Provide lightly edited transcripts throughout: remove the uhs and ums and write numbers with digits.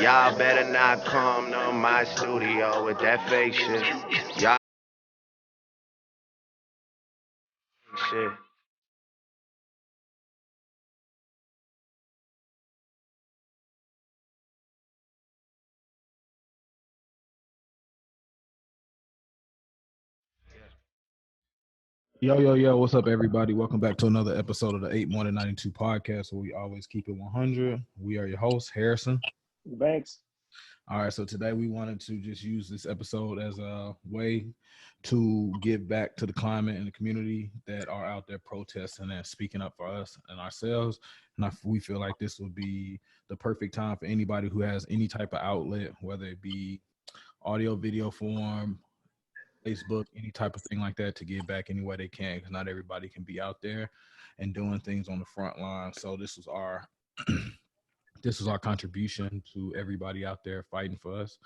Y'all better not come to my studio with that fake shit. Y'all shit. Yo, yo, yo, what's up, everybody? Welcome back to another episode of the 8 Morning 92 podcast, where we always keep it 100. We are your hosts, Harrison. Banks. All right, so today we wanted to just use this episode as a way to give back to the climate and the community that are out there protesting and speaking up for us and ourselves. And we feel like this would be the perfect time for anybody who has any type of outlet, whether it be audio, video form, Facebook, any type of thing like that, to give back any way they can, because not everybody can be out there and doing things on the front line. So this was our this was our contribution to everybody out there fighting for us.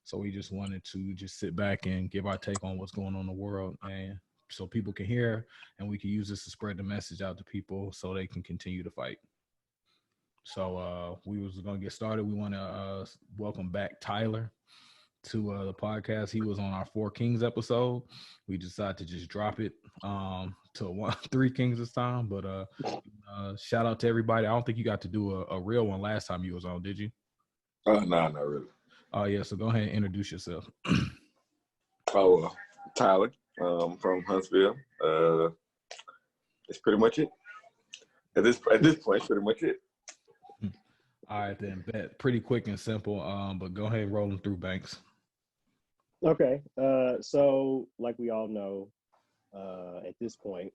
So we just wanted to just sit back and give our take on what's going on in the world, and so people can hear, and we can use this to spread the message out to people so they can continue to fight. So we was gonna get started. We want to welcome back Tyler to the podcast. He was on our Four Kings episode. We decided to just drop it to Three Kings this time. But shout out to everybody. I don't think you got to do a real one last time you was on, did you? No, not really. Oh yeah, so go ahead and introduce yourself. Tyler, from Huntsville. It's pretty much it. At this point, it's pretty much it. All right then, bet. Pretty quick and simple. But go ahead, rolling through, Banks. Okay. So like we all know, at this point,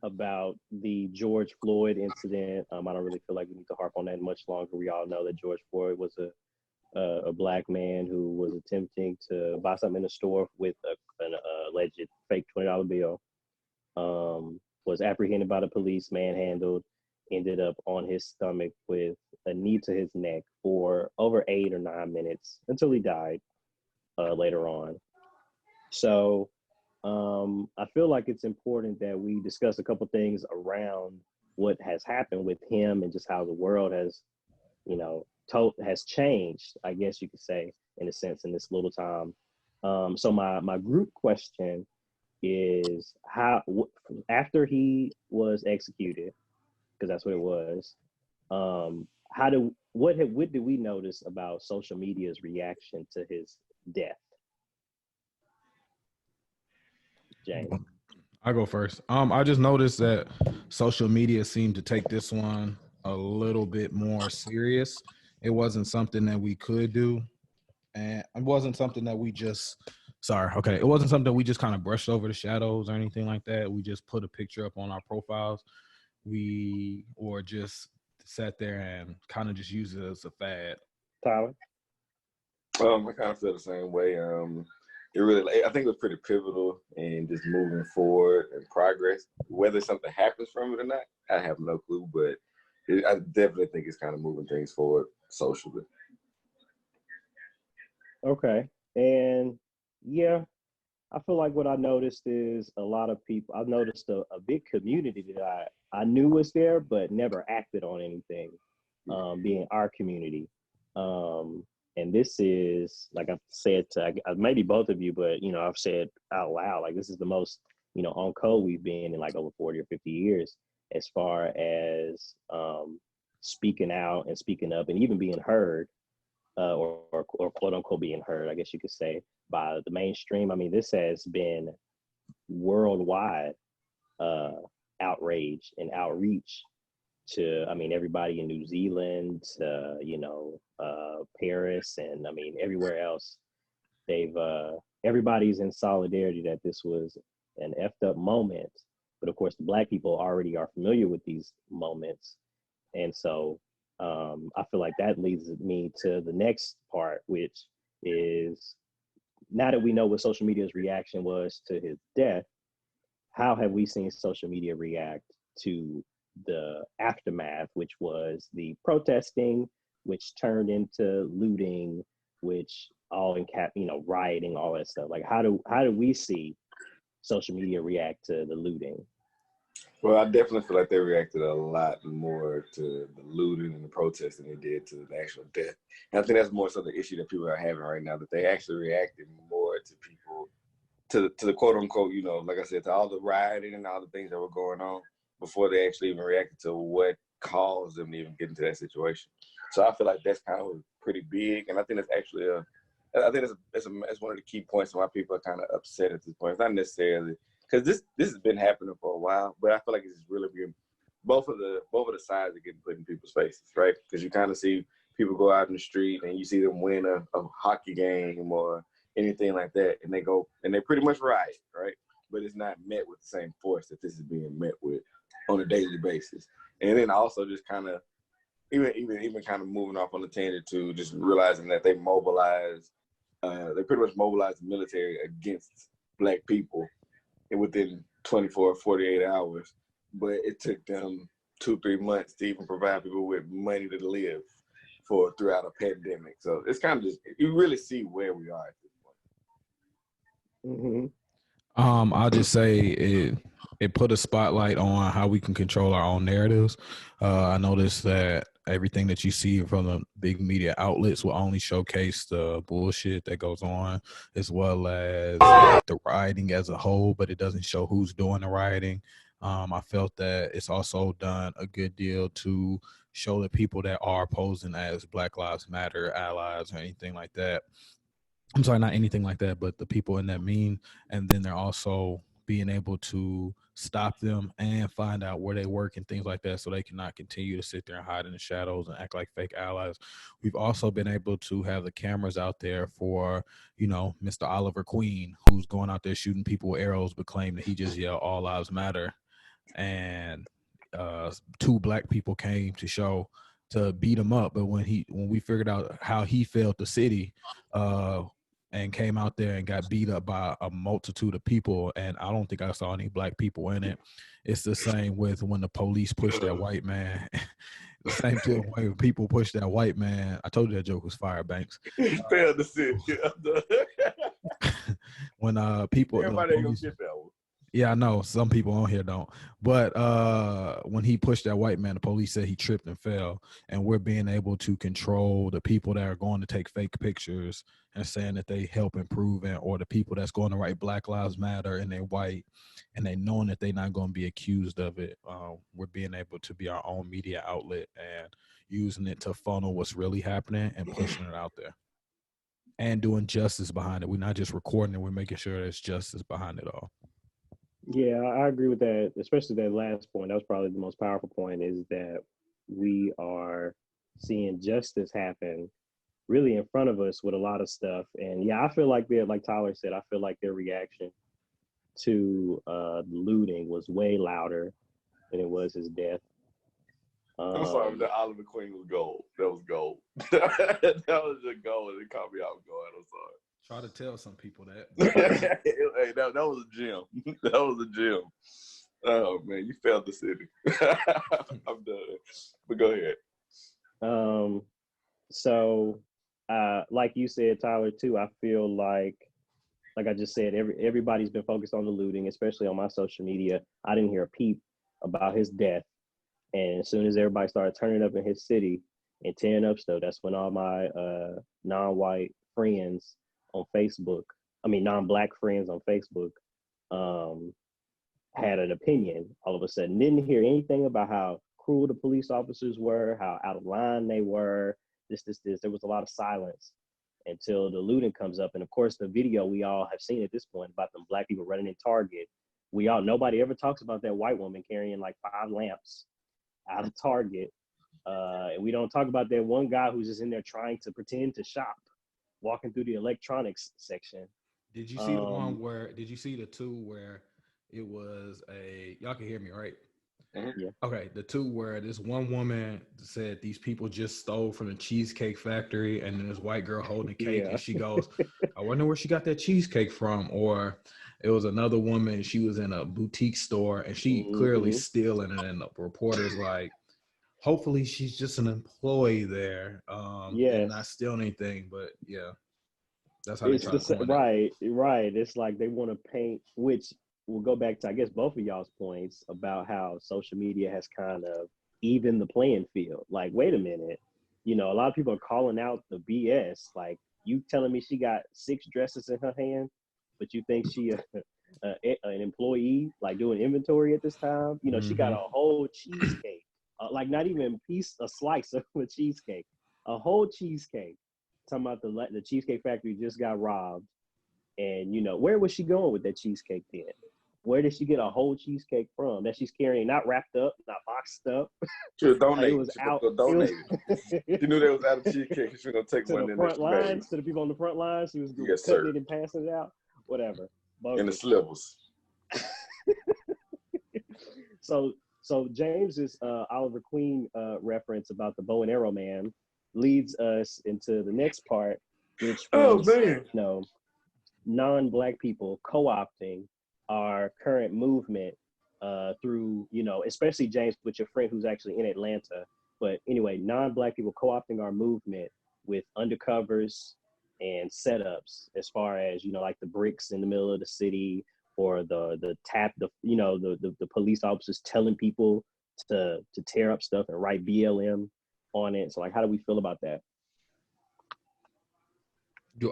about the George Floyd incident, I don't really feel like we need to harp on that much longer. We all know that George Floyd was a black man who was attempting to buy something in a store with an alleged fake $20 bill. Was apprehended by the police, manhandled, ended up on his stomach with a knee to his neck for over 8 or 9 minutes until he died later on. So I feel like it's important that we discuss a couple things around what has happened with him and just how the world has, has changed, I guess you could say, in a sense, in this little time. So my group question is after he was executed, because that's what it was, what did we notice about social media's reaction to his death? James. I go first. I just noticed that social media seemed to take this one a little bit more serious. It wasn't something that we could do, and it wasn't something that we just it wasn't something we just kind of brushed over the shadows or anything like that. We just put a picture up on our profiles. Or just sat there and kind of just used it as a fad. Tyler? I kind of feel the same way. I think it was pretty pivotal in just moving forward and progress. Whether something happens from it or not, I have no clue, but I definitely think it's kind of moving things forward socially. Okay. And yeah, I feel like what I noticed is a lot of people, I've noticed a big community that I knew was there, but never acted on anything, being our community. And this is, like I've said to maybe both of you, but, I've said out loud, like this is the most, on code we've been in like over 40 or 50 years as far as speaking out and speaking up and even being heard. Or quote unquote being heard, I guess you could say, by the mainstream. I mean, this has been worldwide outrage and outreach to, everybody in New Zealand, Paris, and everywhere else. Everybody's in solidarity that this was an effed up moment. But of course, the Black people already are familiar with these moments. And so I feel like that leads me to the next part, which is, now that we know what social media's reaction was to his death, how have we seen social media react to the aftermath, which was the protesting, which turned into looting, which all in rioting, all that stuff? Like, how do we see social media react to the looting? Well, I definitely feel like they reacted a lot more to the looting and the protest than they did to the actual death. And I think that's more so the issue that people are having right now, that they actually reacted more to people, to the quote unquote, you know, like I said, to all the rioting and all the things that were going on before they actually even reacted to what caused them to even get into that situation. So I feel like that's kind of pretty big. And I think that's actually I think that's one of the key points why people are kind of upset at this point. It's not necessarily because this has been happening for a while, but I feel like it's really being both of the sides are getting put in people's faces, right? Because you kind of see people go out in the street and you see them win a hockey game or anything like that, and they go and they pretty much riot, right? But it's not met with the same force that this is being met with on a daily basis. And then also just kind of even kind of moving off on the tangent to just realizing that they pretty much mobilized the military against Black people within 24 or 48 hours, but it took them 2-3 months to even provide people with money to live for throughout a pandemic. So it's kind of just, you really see where we are at this point. Mm-hmm. I'll just say it put a spotlight on how we can control our own narratives. I noticed that everything that you see from the big media outlets will only showcase the bullshit that goes on, as well as the rioting as a whole, but it doesn't show who's doing the rioting. I felt that it's also done a good deal to show the people that are posing as Black Lives Matter allies or anything like that. I'm sorry, not anything like that, but the people in that mean, and then they're also being able to stop them and find out where they work and things like that, so they cannot continue to sit there and hide in the shadows and act like fake allies. We've also been able to have the cameras out there for, you know, Mr. Oliver Queen, who's going out there shooting people with arrows, but claim that he just yelled "All Lives Matter," and 2 Black people came to show to beat him up. But when we figured out how he failed the city, and came out there and got beat up by a multitude of people, and I don't think I saw any Black people in it. It's the same with when the police pushed that white man. The same way when people pushed that white man. I told you that joke was fire, Banks. He failed the city. When people, everybody ain't gonna get that one. Yeah, I know some people on here don't. But when he pushed that white man, the police said he tripped and fell. And we're being able to control the people that are going to take fake pictures and saying that they help improve it, or the people that's going to write Black Lives Matter and they're white and they knowing that they're not going to be accused of it. We're being able to be our own media outlet and using it to funnel what's really happening and pushing it out there and doing justice behind it. We're not just recording it. We're making sure there's justice behind it all. Yeah, I agree with that, especially that last point. That was probably the most powerful point, is that we are seeing justice happen really in front of us with a lot of stuff. And yeah, I feel like like Tyler said, I feel like their reaction to looting was way louder than it was his death. I'm sorry, the Oliver Queen was gold. That was gold. That was just gold. It caught me off guard. I'm sorry. Try to tell some people that. Hey, that was a gem. That was a gem. Oh man, you failed the city. I'm done. But go ahead. So like you said, Tyler, too, I feel like I just said, everybody's been focused on the looting, especially on my social media. I didn't hear a peep about his death. And as soon as everybody started turning up in his city and tearing up stuff, that's when all my non-white friends on Facebook, non-Black friends on Facebook, had an opinion all of a sudden. Didn't hear anything about how cruel the police officers were, how out of line they were, this. There was a lot of silence until the looting comes up. And of course, the video we all have seen at this point about them Black people running in Target. Nobody ever talks about that white woman carrying like 5 lamps out of Target. And we don't talk about that one guy who's just in there trying to pretend to shop, walking through the electronics section. Did you see the one where, did you see the 2 where it was y'all can hear me, right? Yeah. Okay, the 2 where this one woman said these people just stole from the Cheesecake Factory, and then this white girl holding a cake, and she goes, I wonder where she got that cheesecake from. Or it was another woman, she was in a boutique store, and she clearly stealing it, and the reporter's like, hopefully she's just an employee there, and not stealing anything. But yeah, that's how they try to coin it. Right. It's like they want to paint, which we'll go back to, I guess, both of y'all's points about how social media has kind of evened the playing field. Like, wait a minute, you know, a lot of people are calling out the BS. Like, you telling me she got 6 dresses in her hand, but you think she an employee, like doing inventory at this time? You know, she got a whole cheesecake, like not even a slice of a cheesecake, a whole cheesecake. Talking about the Cheesecake Factory just got robbed. And, you know, where was she going with that cheesecake then? Where did she get a whole cheesecake from that she's carrying, not wrapped up, not boxed up? She was donating. It was she out. was donating. She knew they was out of cheesecake. She was gonna take to one the in front the lines, to the people on the front lines. She was Yes, cutting sir. it and passing it out. Whatever. in the slivers. So James's Oliver Queen reference about the bow and arrow man leads us into the next part, which was, you know, non-Black people co-opting our current movement through, you know, especially James with your friend who's actually in Atlanta. But anyway, non-Black people co-opting our movement with undercovers and setups, as far as, you know, like the bricks in the middle of the city, or the police officers telling people to tear up stuff and write BLM on it. So like, how do we feel about that?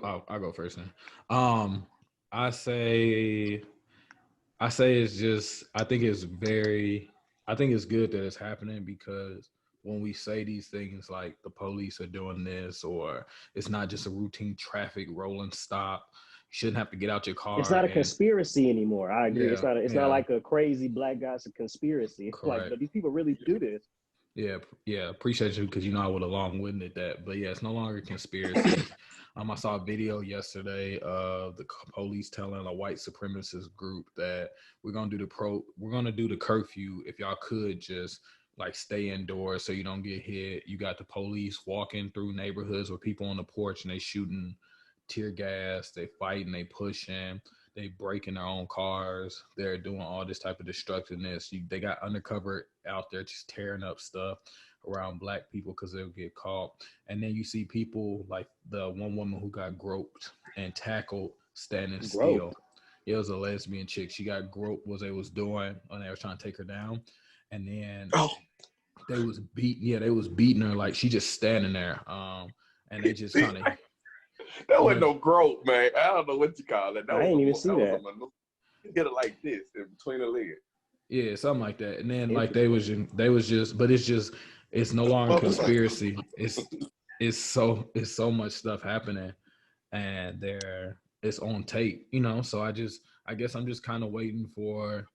I'll go first then. I say it's just, I think it's good that it's happening, because when we say these things like the police are doing this, or it's not just a routine traffic rolling stop, you shouldn't have to get out your car. It's not a conspiracy anymore. I agree. Yeah, It's not like a crazy Black guy's a conspiracy. Like, but these people really do this. Yeah, appreciate you, because, you know, I would have long-winded that. But yeah, it's no longer a conspiracy. I saw a video yesterday of the police telling a white supremacist group that we're gonna do the curfew. If y'all could just like stay indoors so you don't get hit. You got the police walking through neighborhoods with people on the porch, and they shooting tear gas, they fighting, they pushing, they breaking their own cars, they're doing all this type of destructiveness. They got undercover out there just tearing up stuff around Black people because they'll get caught. And then you see people like the one woman who got groped and tackled standing still. It was a lesbian chick. She got groped, what they was doing when they were trying to take her down. And then they was beating her, like she just standing there. And they just kind of that wasn't no grope, man. I don't know what you call it. I didn't even see that. Get it like this in between the legs. Yeah, something like that. And then like they was just, but it's no longer a conspiracy. It's so much stuff happening, and it's on tape, you know. So I guess I'm just kind of waiting for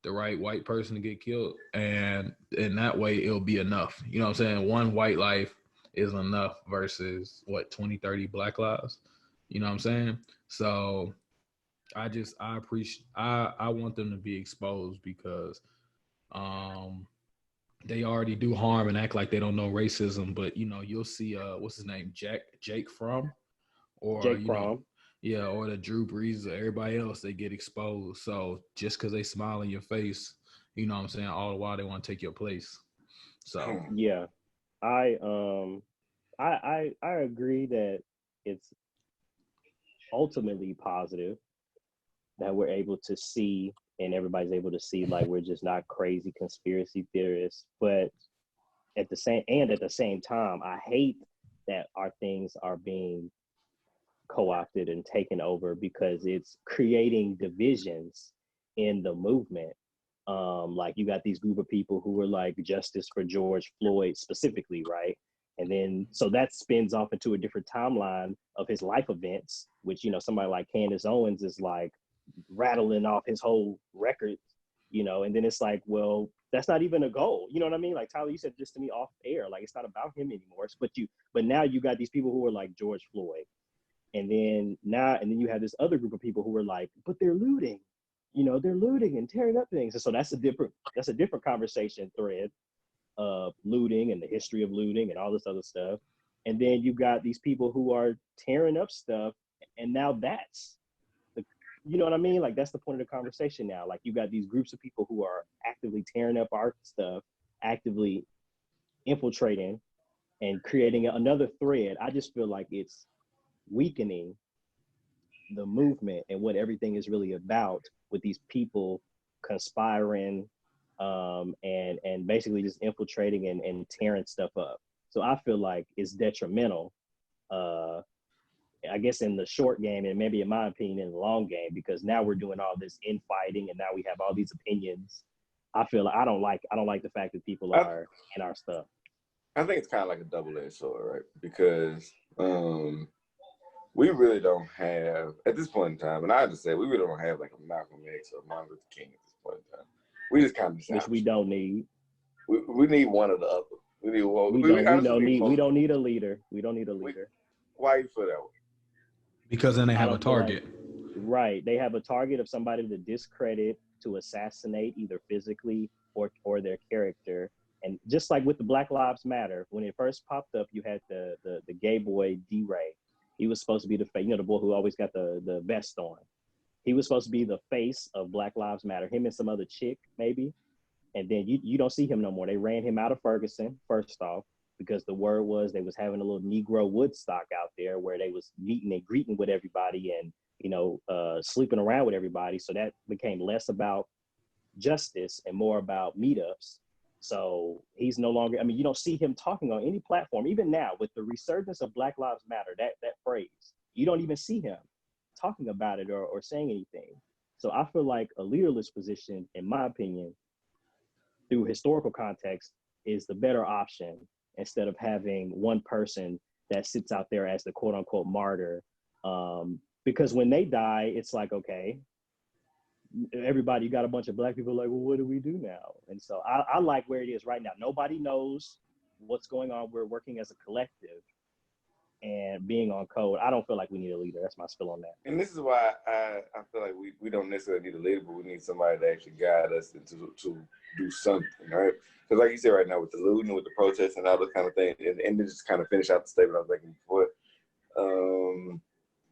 the right white person to get killed, and in that way it'll be enough. You know what I'm saying? One white life is enough versus 20-30 Black lives. You know what I'm saying? So I want them to be exposed, because they already do harm and act like they don't know racism. But, you know, you'll see what's his name, Jake Fromm, or Jake Fromm. Or the Drew Brees or everybody else, they get exposed. So just because they smile in your face, you know what I'm saying, all the while they want to take your place. So yeah, I agree that it's ultimately positive that we're able to see, and everybody's able to see, like, we're just not crazy conspiracy theorists. But at the same time, I hate that our things are being co-opted and taken over, because it's creating divisions in the movement. Like, you got these group of people who were like, justice for George Floyd specifically, right? And then, so that spins off into a different timeline of his life events, which, you know, somebody like Candace Owens is like rattling off his whole record, you know, and then it's like, well, that's not even a goal. You know what I mean? Like, Tyler, you said just to me off air, like, it's not about him anymore. But now you got these people who are like George Floyd. And then you have this other group of people who are like, but they're looting, you know, they're looting and tearing up things. And so that's a different conversation thread of looting and the history of looting and all this other stuff. And then you got these people who are tearing up stuff, and now you know what I mean? Like, that's the point of the conversation now. Like, you got these groups of people who are actively tearing up our stuff, actively infiltrating and creating another thread. I just feel like it's weakening the movement and what everything is really about, with these people conspiring and basically just infiltrating and tearing stuff up. So I feel like it's detrimental, I guess in the short game, and maybe in my opinion in the long game, because now we're doing all this infighting and now we have all these opinions. I feel like I don't like the fact that people are in our stuff. I think it's kind of like a double-edged sword, right? Because we really don't have, at this point in time, and I just say we really don't have like a Malcolm X or Martin Luther King at this point in time. We just kind of which we don't need. We need one or the other. We need one. We don't need a leader. We don't need a leader. Why you feel that way? Because then they have a target. Right. They have a target of somebody to discredit, to assassinate either physically or their character. And just like with the Black Lives Matter, when it first popped up, you had the gay boy D-Ray. He was supposed to be the boy who always got the vest on. He was supposed to be the face of Black Lives Matter, him and some other chick maybe. And then you don't see him no more. They ran him out of Ferguson, first off, because the word was they was having a little Negro Woodstock out there where they was meeting and greeting with everybody and, sleeping around with everybody. So that became less about justice and more about meetups. So he's no longer, you don't see him talking on any platform, even now with the resurgence of Black Lives Matter, that phrase, you don't even see him talking about it or saying anything. So I feel like a leaderless position, in my opinion, through historical context, is the better option instead of having one person that sits out there as the quote unquote martyr. Because when they die, it's like, okay, everybody, you got a bunch of Black people like, well, what do we do now? And so I like where it is right now. Nobody knows what's going on. We're working as a collective and being on code. I don't feel like we need a leader. That's my spill on that. And this is why I feel like we don't necessarily need a leader, but we need somebody to actually guide us and to do something, right? Because like you said right now, with the looting, with the protests and all those kind of things, and to just kind of finish out the statement I was making before,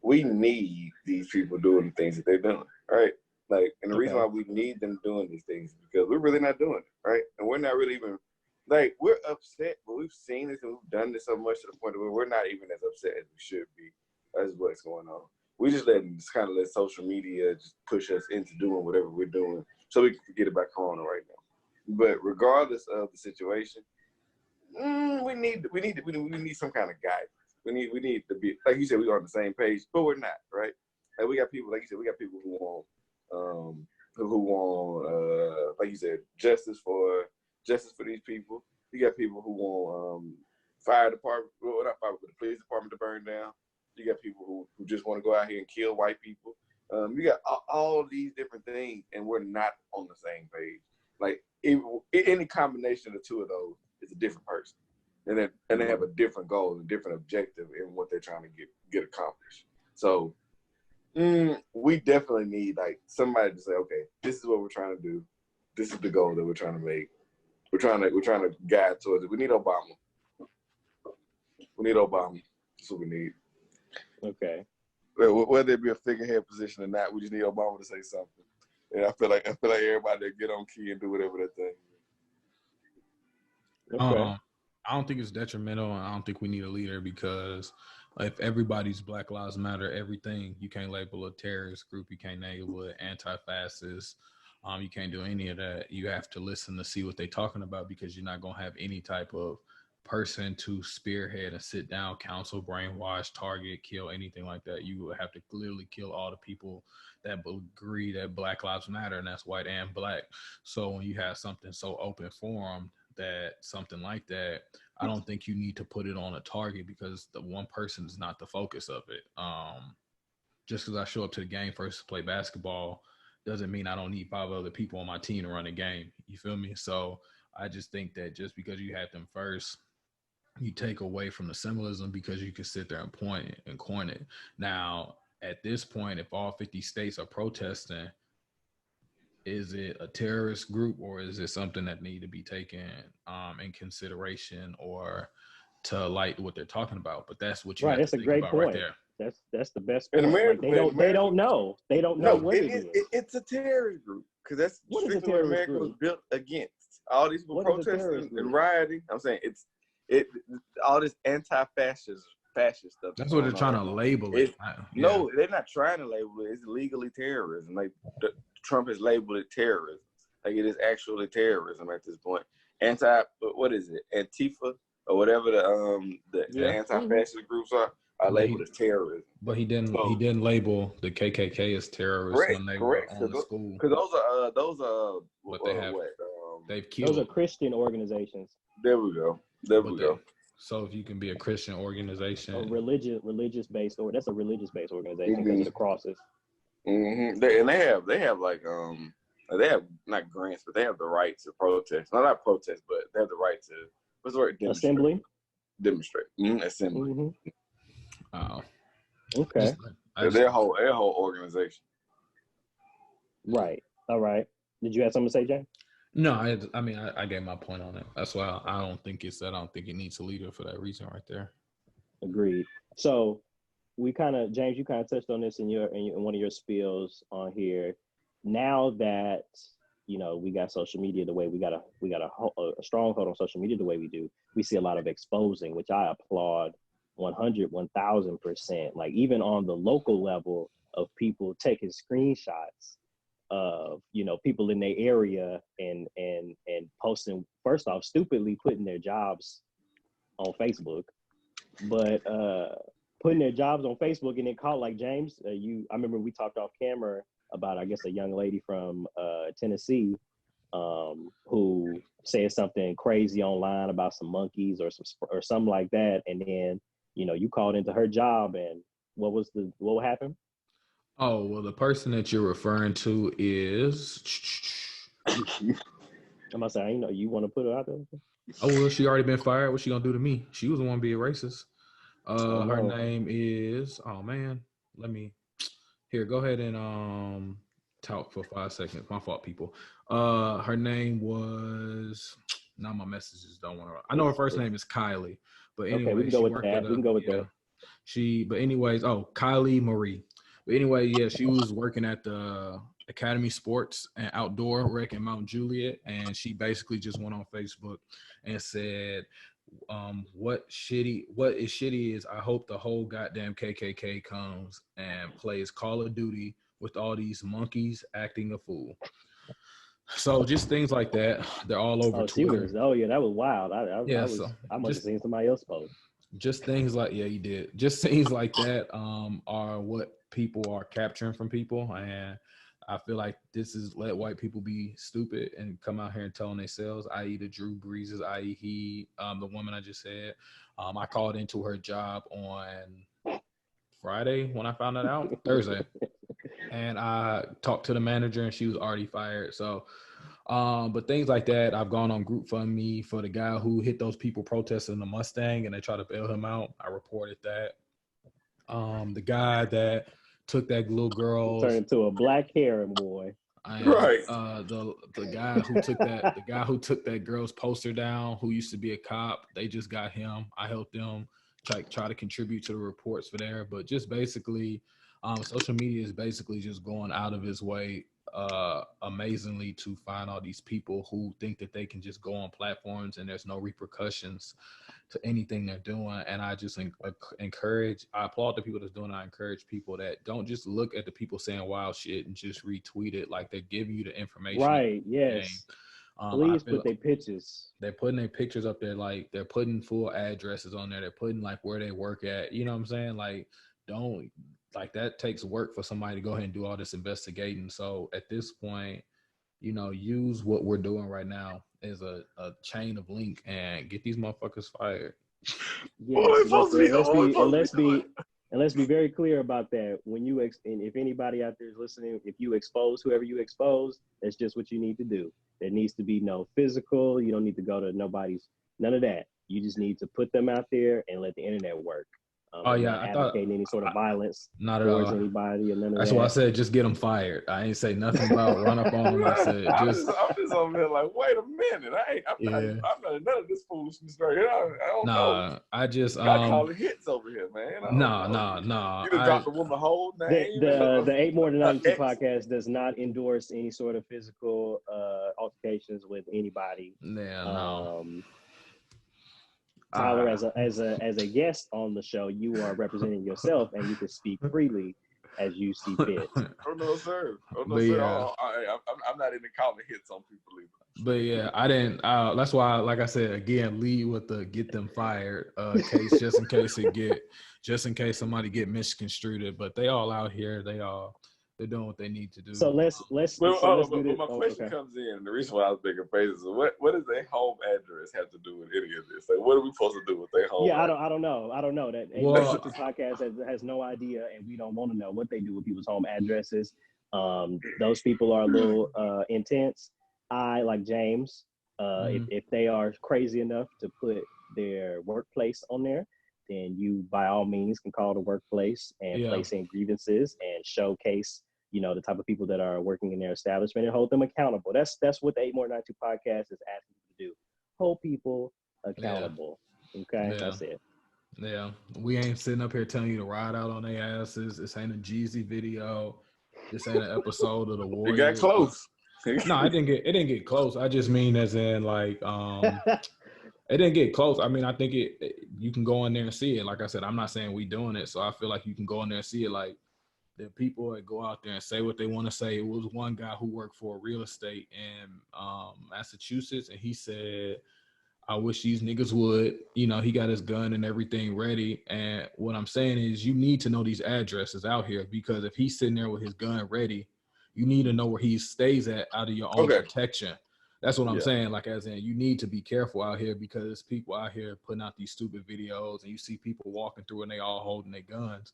we need these people doing the things that they're doing, right? Like, and the reason why we need them doing these things is because we're really not doing it, right? And we're not really even, like, we're upset, but we've seen this and we've done this so much to the point where we're not even as upset as we should be as what's going on. We just kind of let social media just push us into doing whatever we're doing so we can forget about Corona right now. But regardless of the situation, we need some kind of guidance. We need to be, like you said, we're on the same page, but we're not, right? Like we got people, like you said, we got people who want like you said, justice for these people. You got people who want fire department, well, not fire, but the police department to burn down. You got people who just want to go out here and kill white people. You got all these different things, and we're not on the same page. Like any combination of the two of those is a different person, and they have a different goal, a different objective in what they're trying to get accomplished. So we definitely need like somebody to say, okay, this is what we're trying to do. This is the goal that we're trying to make. We're trying to guide towards it. We need Obama. That's what we need. Okay. Whether it be a figurehead position or not, we just need Obama to say something. And I feel like everybody get on key and do whatever they think. Okay. I don't think it's detrimental, and I don't think we need a leader because if everybody's Black Lives Matter, everything, you can't label a terrorist group, you can't label it anti-fascist, you can't do any of that. You have to listen to see what they're talking about because you're not going to have any type of person to spearhead and sit down, counsel, brainwash, target, kill, anything like that. You would have to clearly kill all the people that agree that Black Lives Matter, and that's white and Black. So when you have something so open forum, that something like that, I don't think you need to put it on a target because the one person is not the focus of it. Just because I show up to the game first to play basketball doesn't mean I don't need 5 other people on my team to run a game. You feel me? So I just think that just because you had them first, you take away from the symbolism because you can sit there and point it and coin it. Now, at this point, if all 50 states are protesting, is it a terrorist group or is it something that need to be taken in consideration or to light what they're talking about? But that's what you have to think about right there. That's the best point. America, they don't know. They don't know what it is. It's a terrorist group because that's strictly what America was built against. All these people protesting and rioting. I'm saying it's all this anti-fascism fascist stuff. That's what they're trying to label it. No, they're not trying to label it. It's legally terrorism. Like Trump has labeled it terrorism. Like it is actually terrorism at this point. What is it? Antifa or whatever the anti-fascist groups are labeled as terrorism. But he didn't label the KKK as terrorists when they were on the school. Because those are what they have. They've killed. Those are Christian organizations. There we go. So if you can be a Christian organization, a religious based, or that's a religious based organization because of the crosses. Mm-hmm. They have like they have not grants, but they have the right to protest. No, not protest, but they have the right to what's the word? Assembly. Demonstrate. Assembly. Mm-hmm. Oh. Okay. Their whole organization. Right. All right. Did you have something to say, Jay? No, I mean, I gave my point on it. That's why I don't think it needs a leader for that reason right there. Agreed. So James, you kind of touched on this in one of your spills on here. Now that, we got social media the way we got a strong hold on social media the way we do, we see a lot of exposing, which I applaud 1,000%. Like even on the local level of people taking screenshots of people in their area and posting, first off, stupidly putting their jobs on Facebook, but putting their jobs on Facebook and then call, like James, I remember we talked off camera about, I guess, a young lady from Tennessee who said something crazy online about some monkeys or something like that, and then you called into her job, and what happened? Oh, well, the person that you're referring to is. I'm saying, you want to put it out there? Oh, well, she already been fired. What's she gonna do to me? She was the one being racist. Her name is. Oh man, go ahead and talk for 5 seconds. My fault, people. Her name was. Now my messages don't want to. I know her first name is Kylie, but anyway, okay, we can go with that. We can go with that. Kylie Marie. But anyway, yeah, she was working at the Academy Sports and Outdoor Rec in Mount Juliet, and she basically just went on Facebook and said, what is shitty is I hope the whole goddamn KKK comes and plays Call of Duty with all these monkeys acting a fool. So just things like that. They're all over Twitter. That was wild. I must have seen somebody else post. Just things like, yeah, you did. Just things like that are what people are capturing from people. And I feel like this is let white people be stupid and come out here and tell on themselves, i.e. the Drew Breeses, i.e. the woman I just said. I called into her job on Friday when I found that out, Thursday. And I talked to the manager and she was already fired. So, but things like that, I've gone on GroupFundMe for the guy who hit those people protesting the Mustang and they tried to bail him out. I reported that. The guy that took that little girl turned into a black harem boy. Right. The guy who took that girl's poster down, who used to be a cop, they just got him. I helped them try to contribute to the reports for there. But just basically, social media is basically just going out of its way amazingly to find all these people who think that they can just go on platforms and there's no repercussions to anything they're doing. And I just I applaud the people that's doing it. I encourage people that don't just look at the people saying wild shit and just retweet it. Like, they're giving you the information. Right. Yes. Please put their pictures. They're putting their pictures up there. Like, they're putting full addresses on there. They're putting like where they work at. You know what I'm saying? Like, that takes work for somebody to go ahead and do all this investigating. So at this point, use what we're doing right now as a chain of link and get these motherfuckers fired. Yes, let's be very clear about that. When you and if anybody out there is listening, if you expose whoever you expose, that's just what you need to do. There needs to be no physical. You don't need to go to none of that. You just need to put them out there and let the internet work. Not advocating any sort of violence not at all. Anybody or none of That's that. why I said just get them fired. I ain't say nothing about run up on them. I said I'm just over here like, wait a minute, I'm not in none of this foolishness right here. I don't know. I just calling hits over here, man. No. You done dropped the woman whole name. The 8 More Than 92 podcast does not endorse any sort of physical altercations with anybody. Yeah, no. Tyler, as a guest on the show, you are representing yourself, and you can speak freely as you see fit. Oh no, sir. Oh no, But sir. yeah. I'm not into calling hits on people either. But yeah, I didn't. That's why, like I said, again, lead with the get them fired case, just in case somebody get misconstrued. But they all out here. They're doing what they need to do. So let's do this. But my question comes in. The reason why I was making faces is what does their home address have to do with any of this? Like, what are we supposed to do with their home? Yeah, address? I don't know that. Well, This podcast has no idea, and we don't want to know what they do with people's home addresses. Those people are a little intense. I, like James, if they are crazy enough to put their workplace on there, then you by all means can call the workplace and place in grievances and showcase, the type of people that are working in their establishment and hold them accountable. That's what the 8more92 podcast is asking you to do. Hold people accountable. Yeah. Okay, that's it. Yeah, we ain't sitting up here telling you to ride out on their asses. This ain't a Jeezy video. This ain't an episode of the Warriors. It got close. No, it didn't get close. I just mean as in like it didn't get close. I mean, I think you can go in there and see it. Like I said, I'm not saying we doing it, so I feel like you can go in there and see it. Like the people that go out there and say what they want to say. It was one guy who worked for real estate in Massachusetts, and he said, I wish these niggas would. He got his gun and everything ready. And what I'm saying is you need to know these addresses out here, because if he's sitting there with his gun ready, you need to know where he stays at out of your own protection. That's what I'm saying. Like, as in, you need to be careful out here, because people out here putting out these stupid videos, and you see people walking through and they all holding their guns.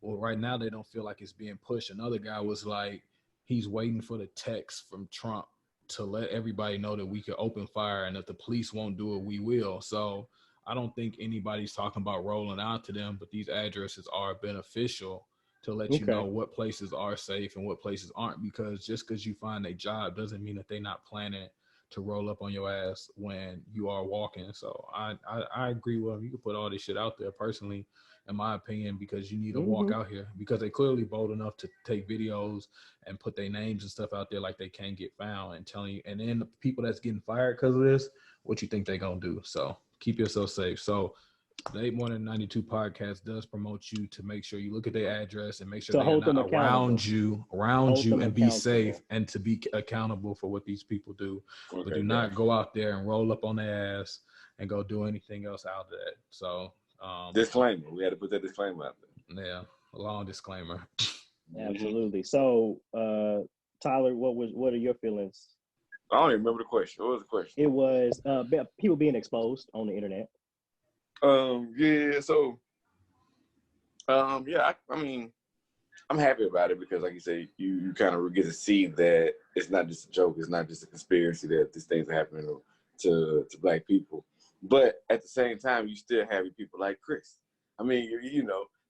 Well, right now they don't feel like it's being pushed. Another guy was like, he's waiting for the text from Trump to let everybody know that we could open fire, and if the police won't do it, we will. So I don't think anybody's talking about rolling out to them, but these addresses are beneficial to let you know what places are safe and what places aren't, because just because you find a job doesn't mean that they're not planning to roll up on your ass when you are walking. So I agree with him. You can put all this shit out there, personally, in my opinion, because you need to walk out here, because they clearly bold enough to take videos and put their names and stuff out there like they can't get found, and telling you, and then the people that's getting fired because of this, what you think they gonna do? So keep yourself safe. So the 8more92 podcast does promote you to make sure you look at their address and make sure they're not around you and be safe, and to be accountable for what these people do. But do not go out there and roll up on their ass and go do anything else out of that. So disclaimer. We had to put that disclaimer out there. Yeah, a long disclaimer. Absolutely. So, Tyler, what are your feelings? I don't even remember the question. What was the question? It was people being exposed on the internet. Yeah. So, yeah. I mean, I'm happy about it, because, like you say, you kind of get to see that it's not just a joke. It's not just a conspiracy that these things are happening to Black people. But at the same time, you still have people like Chris. I mean,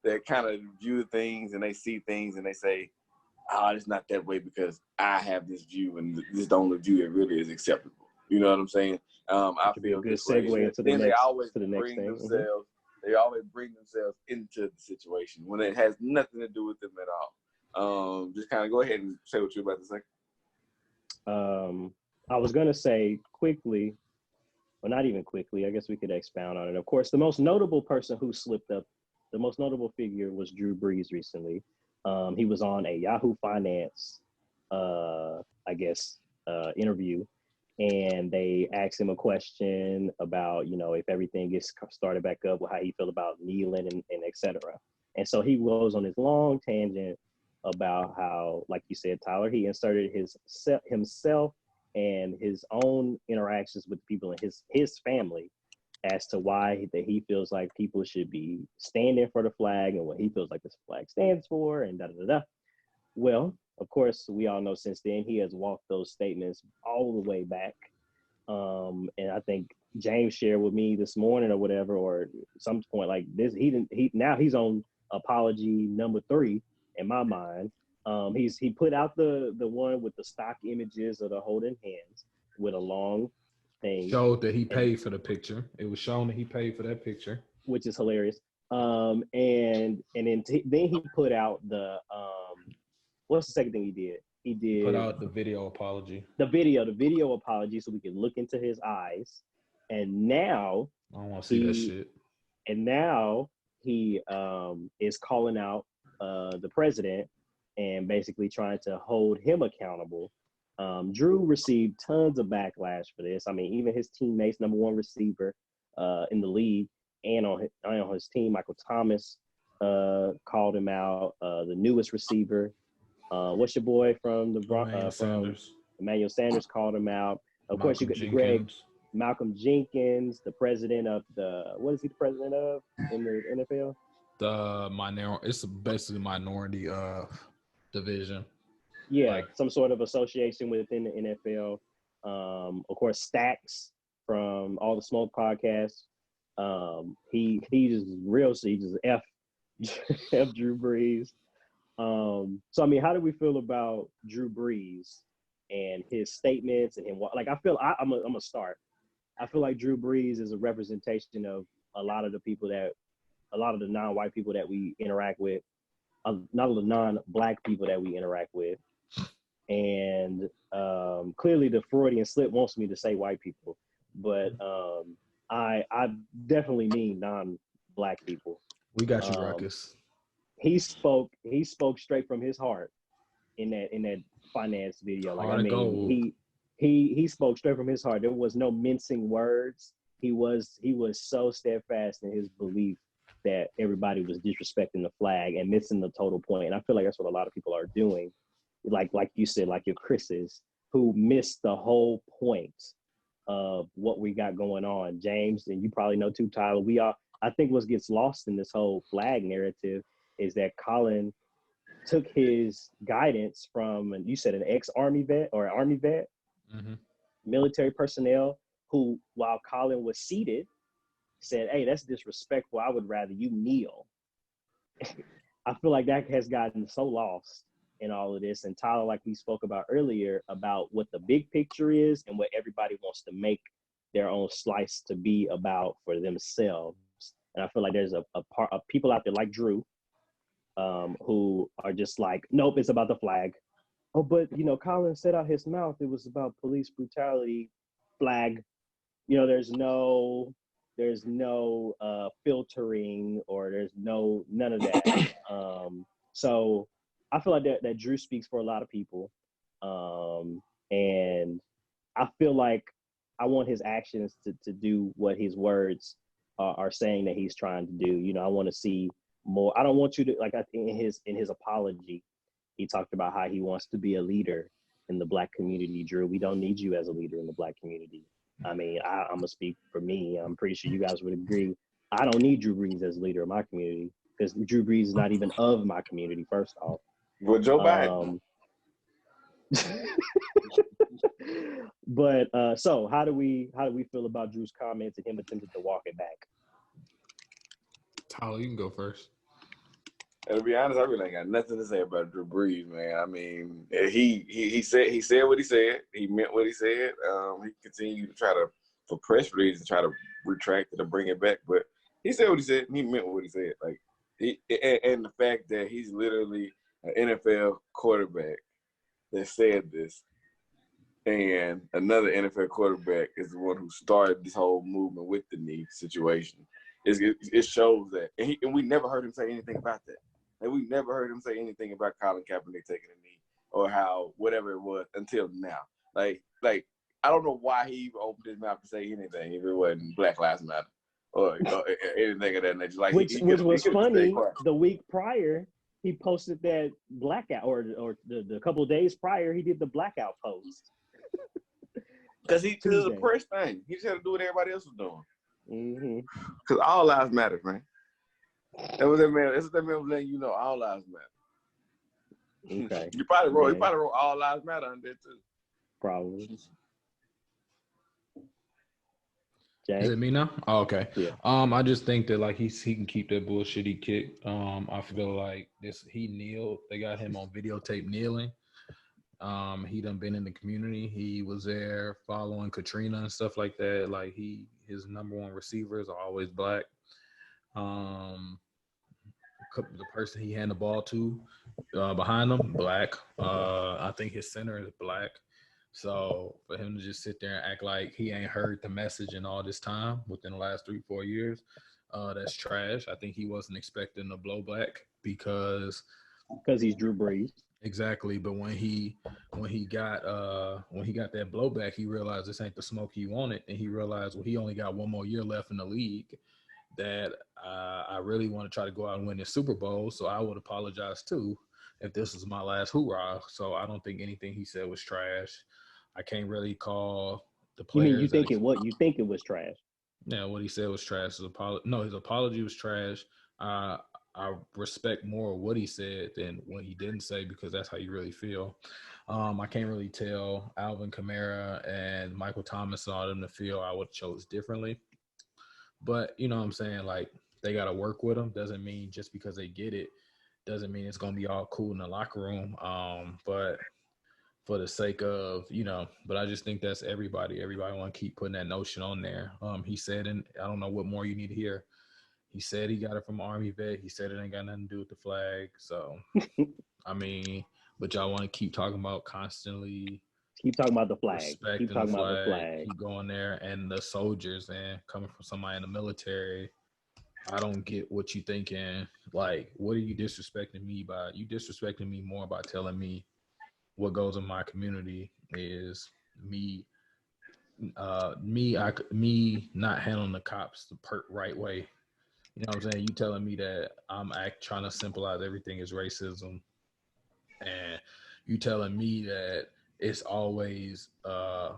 that kind of view things, and they see things and they say, "Oh, it's not that way because I have this view, and this is the only view that really is acceptable." You know what I'm saying? I feel a good segue into the next. They always to the next bring thing. themselves. They always bring themselves into the situation when it has nothing to do with them at all. Just kind of go ahead and say what you're about to say. I was gonna say quickly. Well, not even quickly. I guess we could expound on it. Of course, the most notable person who slipped up, the most notable figure was Drew Brees recently. He was on a Yahoo Finance, interview, and they asked him a question about, if everything gets started back up, how he felt about kneeling and et cetera. And so he goes on this long tangent about how, like you said, Tyler, he inserted himself and his own interactions with people in his family as to why that he feels like people should be standing for the flag and what he feels like this flag stands for, and da-da-da-da. Well, of course, we all know since then he has walked those statements all the way back. And I think James shared with me this morning or whatever, or some point like this, now he's on apology number 3 in my mind. He put out the one with the stock images of the holding hands with a long thing. Showed that he paid for the picture. It was shown that he paid for that picture, which is hilarious. And then he put out the what's the second thing he did? He did put out the video apology. The video apology, so we can look into his eyes. And now I don't want to see that He shit. and now he is calling out the president and basically trying to hold him accountable. Drew received tons of backlash for this. I mean, even his teammates, number one receiver in the league, and on his team, Michael Thomas called him out. The newest receiver, what's your boy from Emmanuel Sanders called him out. Of course, you got Malcolm Jenkins, the president of what is he the president of in the NFL? It's basically minority division. Yeah, some sort of association within the NFL. Of course, Stacks from All the Smoke podcast. He just F Drew Brees. So I mean, how do we feel about Drew Brees and his statements and him? Like, I'm gonna start. I feel like Drew Brees is a representation of a lot of the non-white people that we interact with, not the non-black people that we interact with. And clearly the Freudian slip wants me to say white people, but I definitely mean non-black people. We got you, Ruckus. He spoke straight from his heart in that finance video. Like, I mean, he spoke straight from his heart. There was no mincing words. He was so steadfast in his belief that everybody was disrespecting the flag and missing the total point. And I feel like that's what a lot of people are doing. Like you said, like your Chris's, who missed the whole point of what we got going on. James, and you probably know too, Tyler, I think what gets lost in this whole flag narrative is that Colin took his guidance from, and you said an ex-Army vet or an Army vet, military personnel who, while Colin was seated, said, "Hey, that's disrespectful. I would rather you kneel." I feel like that has gotten so lost in all of this. And Tyler, like we spoke about earlier, about what the big picture is and what everybody wants to make their own slice to be about for themselves. And I feel like there's a part of people out there like Drew, who are just like, nope, it's about the flag. Oh, but Colin said out his mouth it was about police brutality. Flag. There's no filtering, or there's none of that. So I feel like that Drew speaks for a lot of people. And I feel like I want his actions to do what his words are saying that he's trying to do. I want to see more. I don't want you to, like, I think in his apology, he talked about how he wants to be a leader in the Black community. Drew, we don't need you as a leader in the Black community. I mean, I'm gonna speak for me. I'm pretty sure you guys would agree. I don't need Drew Brees as a leader of my community, because Drew Brees is not even of my community, first off. Well, Joe Biden. But so how do we feel about Drew's comments and him attempting to walk it back? Tyler, you can go first. And to be honest, I really ain't got nothing to say about Drew Brees, man. I mean, he said what he said. He meant what he said. He continued to try to, for press releases, try to retract it or bring it back. But he said what he said, and he meant what he said. Like, and the fact that he's literally an NFL quarterback that said this, and another NFL quarterback is the one who started this whole movement with the knee situation. It shows that, and we never heard him say anything about that. Like, we never heard him say anything about Colin Kaepernick taking a knee or how whatever it was until now. Like I don't know why he even opened his mouth to say anything if it wasn't Black Lives Matter or anything of that nature. Like, which was funny. The week prior, he posted that blackout, or the couple of days prior, he did the blackout post. Because he did the press thing. He just had to do what everybody else was doing. Because all lives matter, man. That's what that man was letting you know. All lives matter. Okay. He probably wrote all lives matter under there too. Probably. Is it me now? Oh, okay. Yeah. I just think that, like, he can keep that bullshit he kicked. I feel like he kneeled. They got him on videotape kneeling. He done been in the community. He was there following Katrina and stuff like that. Like, his number one receivers are always Black. The person he handed the ball to behind him, Black. I think his center is Black. So for him to just sit there and act like he ain't heard the message in all this time within the last 3-4 years, that's trash. I think he wasn't expecting the blowback because he's Drew Brees. exactly. But when he got that blowback, he realized this ain't the smoke he wanted, and he realized he only got one more year left in the league. That I really want to try to go out and win this Super Bowl, so I would apologize too if this was my last hoorah. So I don't think anything he said was trash. I can't really call the players. You think it was trash? Yeah, what he said was trash. His apology was trash. I respect more what he said than what he didn't say because that's how you really feel. I can't really tell Alvin Kamara and Michael Thomas and all them to feel I would have chose differently. But you know what I'm saying? Like they got to work with them. Doesn't mean just because they get it, doesn't mean it's going to be all cool in the locker room. But for the sake of, but I just think that's everybody. Everybody want to keep putting that notion on there. He said, and I don't know what more you need to hear. He said he got it from Army vet. He said it ain't got nothing to do with the flag. So, I mean, but y'all want to keep talking about constantly. Keep talking about the flag. Keep talking about the flag. Keep going there. And the soldiers, and coming from somebody in the military, I don't get what you thinking. Like, what are you disrespecting me by? You disrespecting me more by telling me what goes in my community is me not handling the cops the right way. You know what I'm saying? You telling me that I'm trying to symbolize everything as racism, and you telling me that it's always a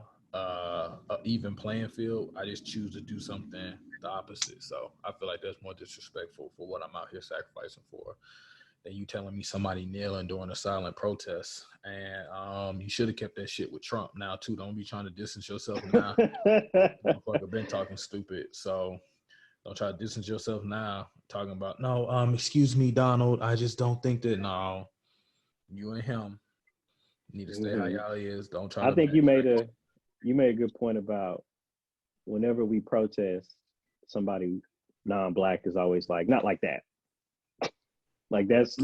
even playing field. I just choose to do something the opposite. So I feel like that's more disrespectful for what I'm out here sacrificing for than you telling me somebody kneeling during a silent protest. And you should have kept that shit with Trump now too. Don't be trying to distance yourself now. Motherfucker been talking stupid. So don't try to distance yourself now, talking about, no, excuse me, Donald. I just don't think that. No, you and him need to stay how y'all is. Don't try. I think you made a good point about whenever we protest, somebody non-black is always like, not like that. Like that's,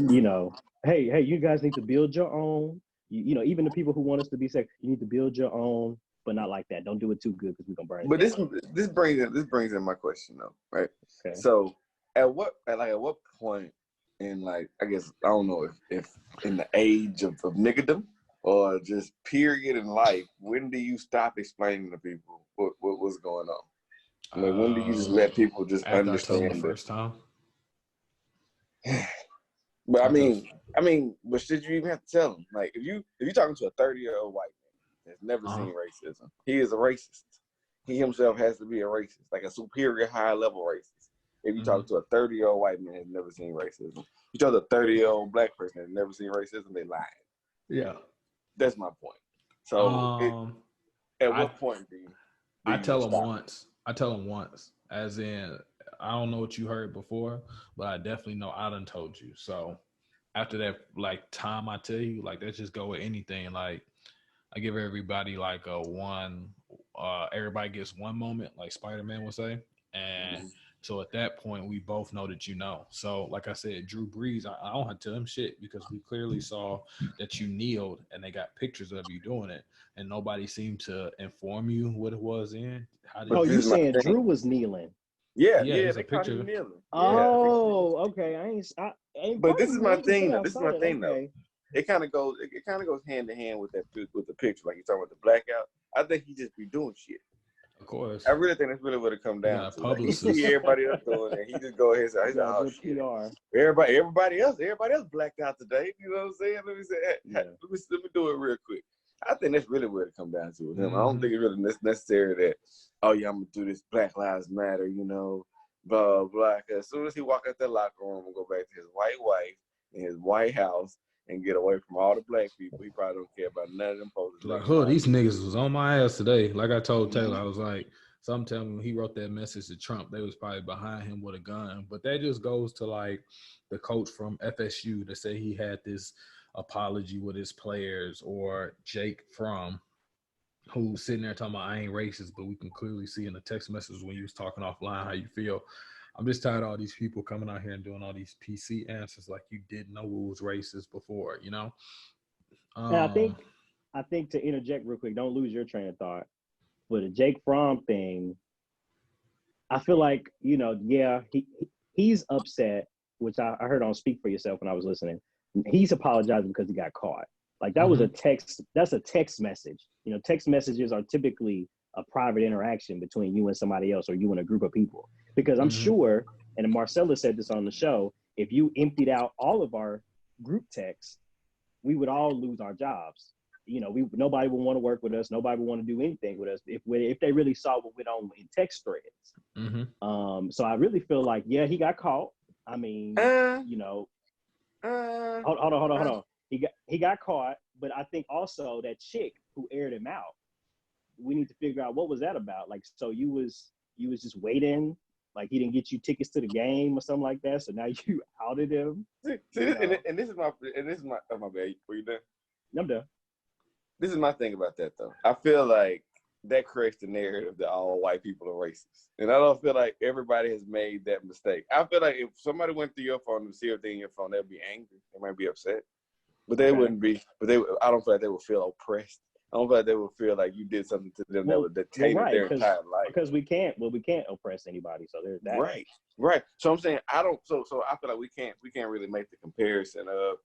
hey, you guys need to build your own. Even the people who want us to be safe, you need to build your own. But not like that. Don't do it too good because we're gonna burn it. But this brings in my question though, right? Okay. So at what point in, like, I guess I don't know if in the age of niggerdom or just period in life, when do you stop explaining to people what was going on? Like, when do you just let people just understand the first time? But I mean, but should you even have to tell them? Like, if you're talking to a 30-year-old white has never seen racism. He is a racist. He himself has to be a racist, like a superior, high-level racist. If you talk to a 30-year-old white man who has never seen racism, you talk to a 30-year-old black person that has never seen racism, they lying. Yeah, that's my point. So, at what point do you? I tell them once, as in, I don't know what you heard before, but I definitely know I done told you. So, after that, like, time I tell you, like, let's just go with anything, like. I give everybody like everybody gets one moment, like Spider-Man would say. And so at that point, we both know that So like I said, Drew Brees, I don't have to tell him shit because we clearly saw that you kneeled and they got pictures of you doing it. And nobody seemed to inform you what it was in. You saying Drew was kneeling? Yeah, there's a picture. Kneeling. Oh, okay. I ain't but this is my thing. This is my thing, though. It kind of goes hand in hand with the picture, like you're talking about the blackout. I think he just be doing shit. Of course. I really think that's really what it come down to. Like, he see everybody else doing it. He just go ahead and say, "Oh shit, everybody else blacked out today." You know what I'm saying? Let me do it real quick. I think that's really what it come down to with him. I don't think it's really necessary that, oh yeah, I'm gonna do this Black Lives Matter, blah blah. As soon as he walk out that locker room and go back to his white wife in his White House and get away from all the black people, he probably don't care about none of them posters. Like, these niggas was on my ass today. Like I told Taylor, I was like, some tell me when he wrote that message to Trump, they was probably behind him with a gun. But that just goes to like the coach from FSU to say he had this apology with his players, or Jake Fromm, who's sitting there talking about I ain't racist, but we can clearly see in the text message when you was talking offline how you feel. I'm just tired of all these people coming out here and doing all these PC answers like you didn't know who was racist before, And I think I think to interject real quick, don't lose your train of thought. But the Jake Fromm thing, I feel like, yeah, he's upset, which I heard on Speak for Yourself when I was listening. He's apologizing because he got caught. Like that was a text. That's a text message. Text messages are typically a private interaction between you and somebody else or you and a group of people. Because I'm sure, and Marcella said this on the show, if you emptied out all of our group texts, we would all lose our jobs. Nobody would want to work with us. Nobody would want to do anything with us if they really saw what went on in text threads. So I really feel like, yeah, he got caught. I mean, hold on. He got caught, but I think also that chick who aired him out, we need to figure out what was that about. Like, so you was just waiting, like he didn't get you tickets to the game or something like that. So now you outed him. This is my bad. Were you done? I'm done. This is my thing about that though. I feel like that creates the narrative that all white people are racist. And I don't feel like everybody has made that mistake. I feel like if somebody went through your phone and see everything in your phone, they'd be angry. They might be upset. But they wouldn't be. But I don't feel like they would feel oppressed. I don't feel like they would feel like you did something to them that would detain their entire life. Because we can't oppress anybody. So there's that. Right. So I'm saying I don't. So I feel like we can't really make the comparison of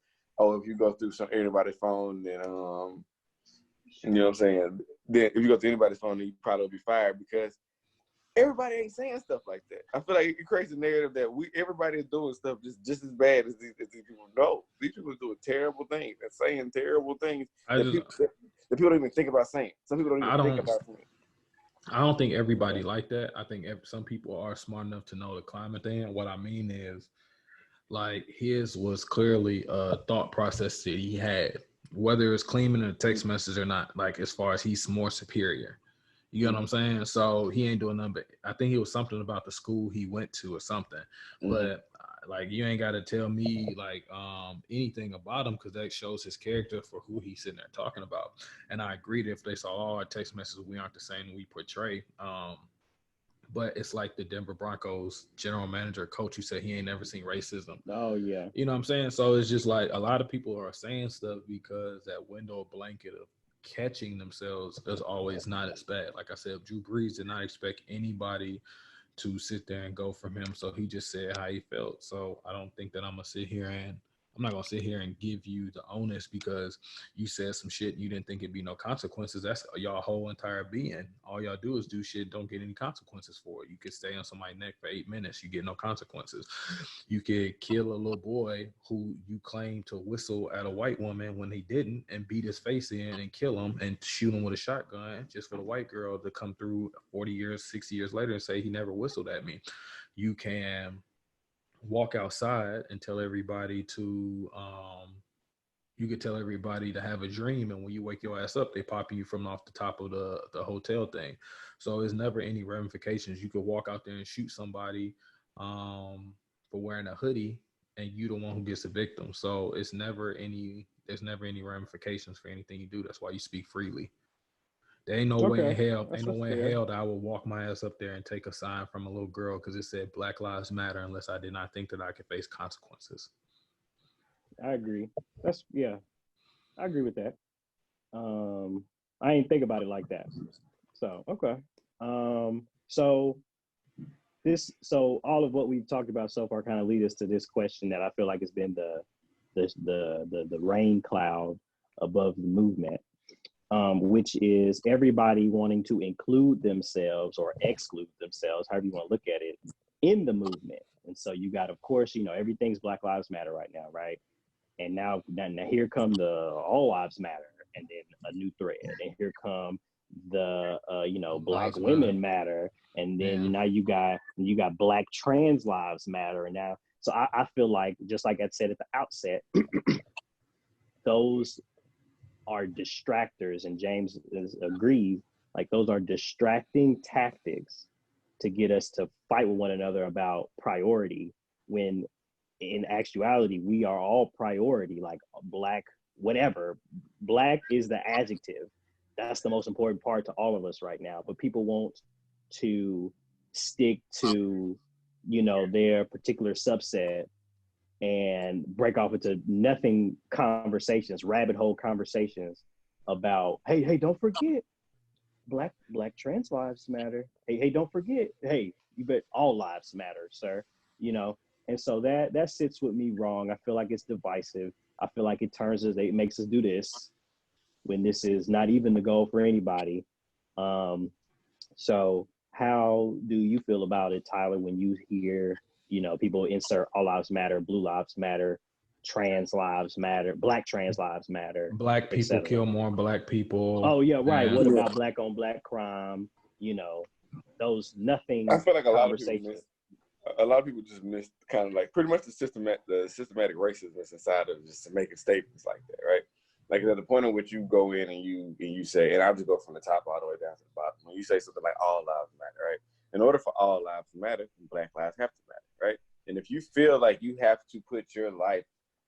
if you go through anybody's phone, then you know what I'm saying. Then if you go through anybody's phone, then you probably will be fired because everybody ain't saying stuff like that. I feel like it creates a narrative that everybody is doing stuff just as bad as these people. No, these people are doing terrible things and saying terrible things that people don't even think about saying. Some people don't even think about saying. I don't think everybody like that. I think some people are smart enough to know the climate thing. And what I mean is, like, his was clearly a thought process that he had, whether it's claiming a text message or not, like, as far as he's more superior. You know what I'm saying? So he ain't doing nothing, but I think it was something about the school he went to or something. But like, you ain't got to tell me like anything about him because that shows his character for who he's sitting there talking about. And I agree that if they saw all our text messages, we aren't the same we portray. But it's like the Denver Broncos general manager, coach, who said he ain't never seen racism. Oh, yeah. You know what I'm saying? So it's just like a lot of people are saying stuff because that window blanket of catching themselves is always not as bad. Like I said, Drew Brees did not expect anybody to sit there and go from him. So he just said how he felt. So I don't think that I'm not going to sit here and give you the onus because you said some shit and you didn't think it'd be no consequences. That's y'all whole entire being. All y'all do is do shit, don't get any consequences for it. You could stay on somebody's neck for 8 minutes, you get no consequences. You could kill a little boy who you claim to whistle at a white woman when he didn't and beat his face in and kill him and shoot him with a shotgun just for the white girl to come through 40 years, 60 years later and say he never whistled at me. You can walk outside and tell everybody to have a dream, and when you wake your ass up they pop you from off the top of the hotel thing. So there's never any ramifications. You could walk out there and shoot somebody for wearing a hoodie and you the one who gets a victim. So there's never any ramifications for anything you do. That's why you speak freely. There ain't no way in hell. Ain't no way in hell that I would walk my ass up there and take a sign from a little girl because it said Black Lives Matter unless I did not think that I could face consequences. I agree. I agree with that. I ain't think about it like that. So, okay. So all of what we've talked about so far kind of lead us to this question that I feel like has been the rain cloud above the movement. Which is everybody wanting to include themselves or exclude themselves, however you want to look at it, in the movement. And so you got, of course, everything's Black Lives Matter right now, right? And now here come the All Lives Matter, and then a new thread, and here come the Black Women Matter, and then now you got Black Trans Lives Matter, and now so I feel like, just like I said at the outset, those are distractors, and James agrees, like those are distracting tactics to get us to fight with one another about priority, when in actuality we are all priority. Like Black, whatever, Black is the adjective. That's the most important part to all of us right now, but people want to stick to their particular subset and break off into nothing conversations, rabbit hole conversations about, hey, don't forget, black trans lives matter. Hey, don't forget. Hey, you bet all lives matter, sir. You know, and so that sits with me wrong. I feel like it's divisive. I feel like it makes us do this when this is not even the goal for anybody. So how do you feel about it, Tyler, when you hear, people insert all lives matter, blue lives matter, trans lives matter, black trans lives matter, Black people etc. kill more black people. Oh yeah, right. And What about black on black crime? Those I nothing feel like conversations. a lot of people just miss kind of like pretty much the systematic racism that's inside of just making statements like that, right? Like at the point in which you go in and you say, and I'll just go from the top all the way down to the bottom. When you say something like all lives matter, right? In order for all lives to matter, black lives have to matter, right? And if you feel like you have to put your life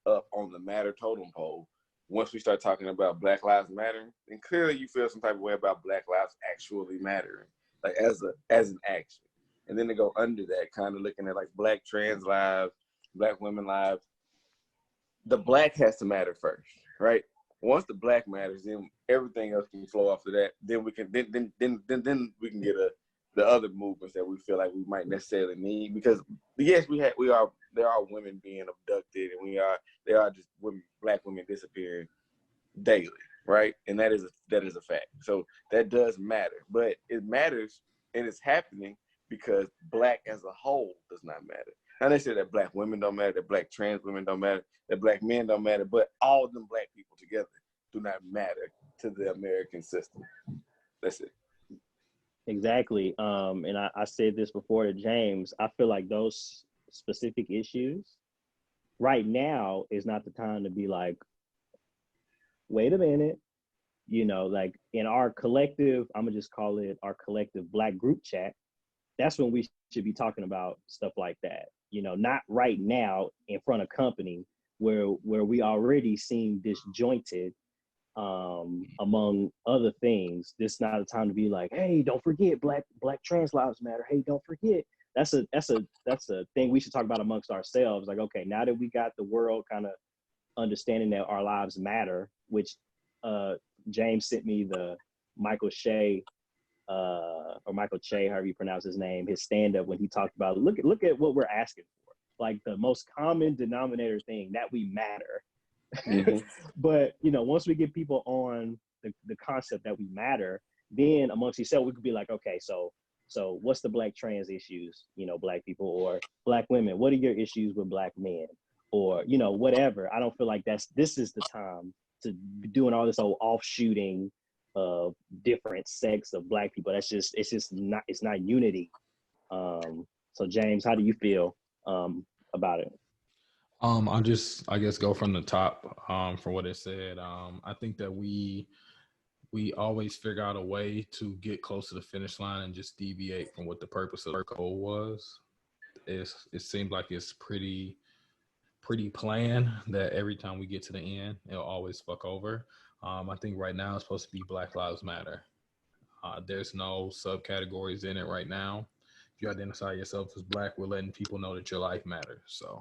up on the matter totem pole, once we start talking about Black Lives Matter, then clearly you feel some type of way about Black lives actually mattering, like as an action. And then to go under that, kind of looking at like Black trans lives, Black women lives, the Black has to matter first, right? Once the Black matters, then everything else can flow off of that. Then we can then we can get the other movements that we feel like we might necessarily need, because yes, there are women being abducted, and there are just Black women disappearing daily, right? And that is a fact. So that does matter, but it matters and it's happening because Black as a whole does not matter. Not necessarily that Black women don't matter, that Black trans women don't matter, that Black men don't matter, but all of them Black people together do not matter to the American system. That's it. Exactly. And I said this before to James. I feel like those specific issues right now is not the time to be like, wait a minute, like in our collective, I'm gonna just call it our collective Black group chat. That's when we should be talking about stuff like that. Not right now in front of company where we already seem disjointed, among other things. This is not a time to be like, hey, don't forget black trans lives matter. Hey, don't forget. That's a thing we should talk about amongst ourselves. Like, okay, now that we got the world kind of understanding that our lives matter, which James sent me the Michael Shea, or Michael Che, however you pronounce his name, his stand-up when he talked about look at what we're asking for. Like the most common denominator thing that we matter. Mm-hmm. But once we get people on the concept that we matter, then amongst each other we could be like, okay, so what's the Black trans issues, Black people, or Black women, what are your issues with Black men, or whatever. I don't feel like this is the time to be doing all this old offshooting of different sects of Black people. It's not unity. So James, how do you feel about it? I'll just, I guess, go from the top for what it said. I think that we always figure out a way to get close to the finish line and just deviate from what the purpose of the goal was. It seems like it's pretty planned that every time we get to the end, it'll always fuck over. I think right now it's supposed to be Black Lives Matter. There's no subcategories in it right now. If you identify yourself as Black, we're letting people know that your life matters. So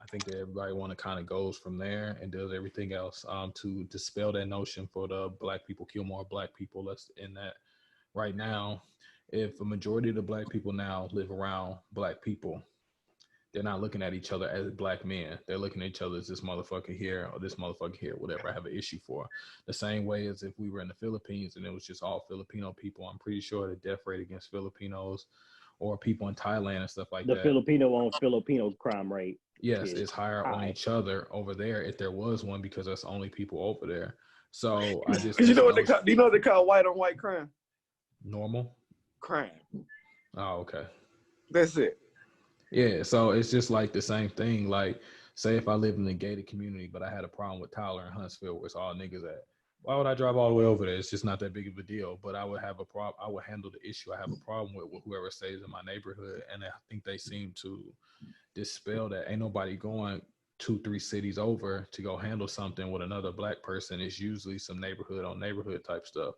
I think that everybody want to kind of goes from there and does everything else to dispel that notion for the Black people kill more Black people. That's in that right now. If a majority of the Black people now live around Black people, they're not looking at each other as Black men. They're looking at each other as this motherfucker here or this motherfucker here, whatever I have an issue for. The same way as if we were in the Philippines and it was just all Filipino people. I'm pretty sure the death rate against Filipinos or people in Thailand and stuff like that. The Filipino on Filipino crime rate. Yes, it's higher on each other over there if there was one, because that's the only people over there. So I just, do you know what they call white on white crime? Normal crime. Oh, okay. That's it. Yeah, so it's just like the same thing. Like, say if I lived in a gated community, but I had a problem with Tyler and Huntsville, where it's all niggas at. Why would I drive all the way over there? It's just not that big of a deal. But I would have a problem. I would handle the issue I have a problem with whoever stays in my neighborhood. And I think they seem to dispel that. Ain't nobody going 2-3 cities over to go handle something with another Black person. It's usually some neighborhood on neighborhood type stuff.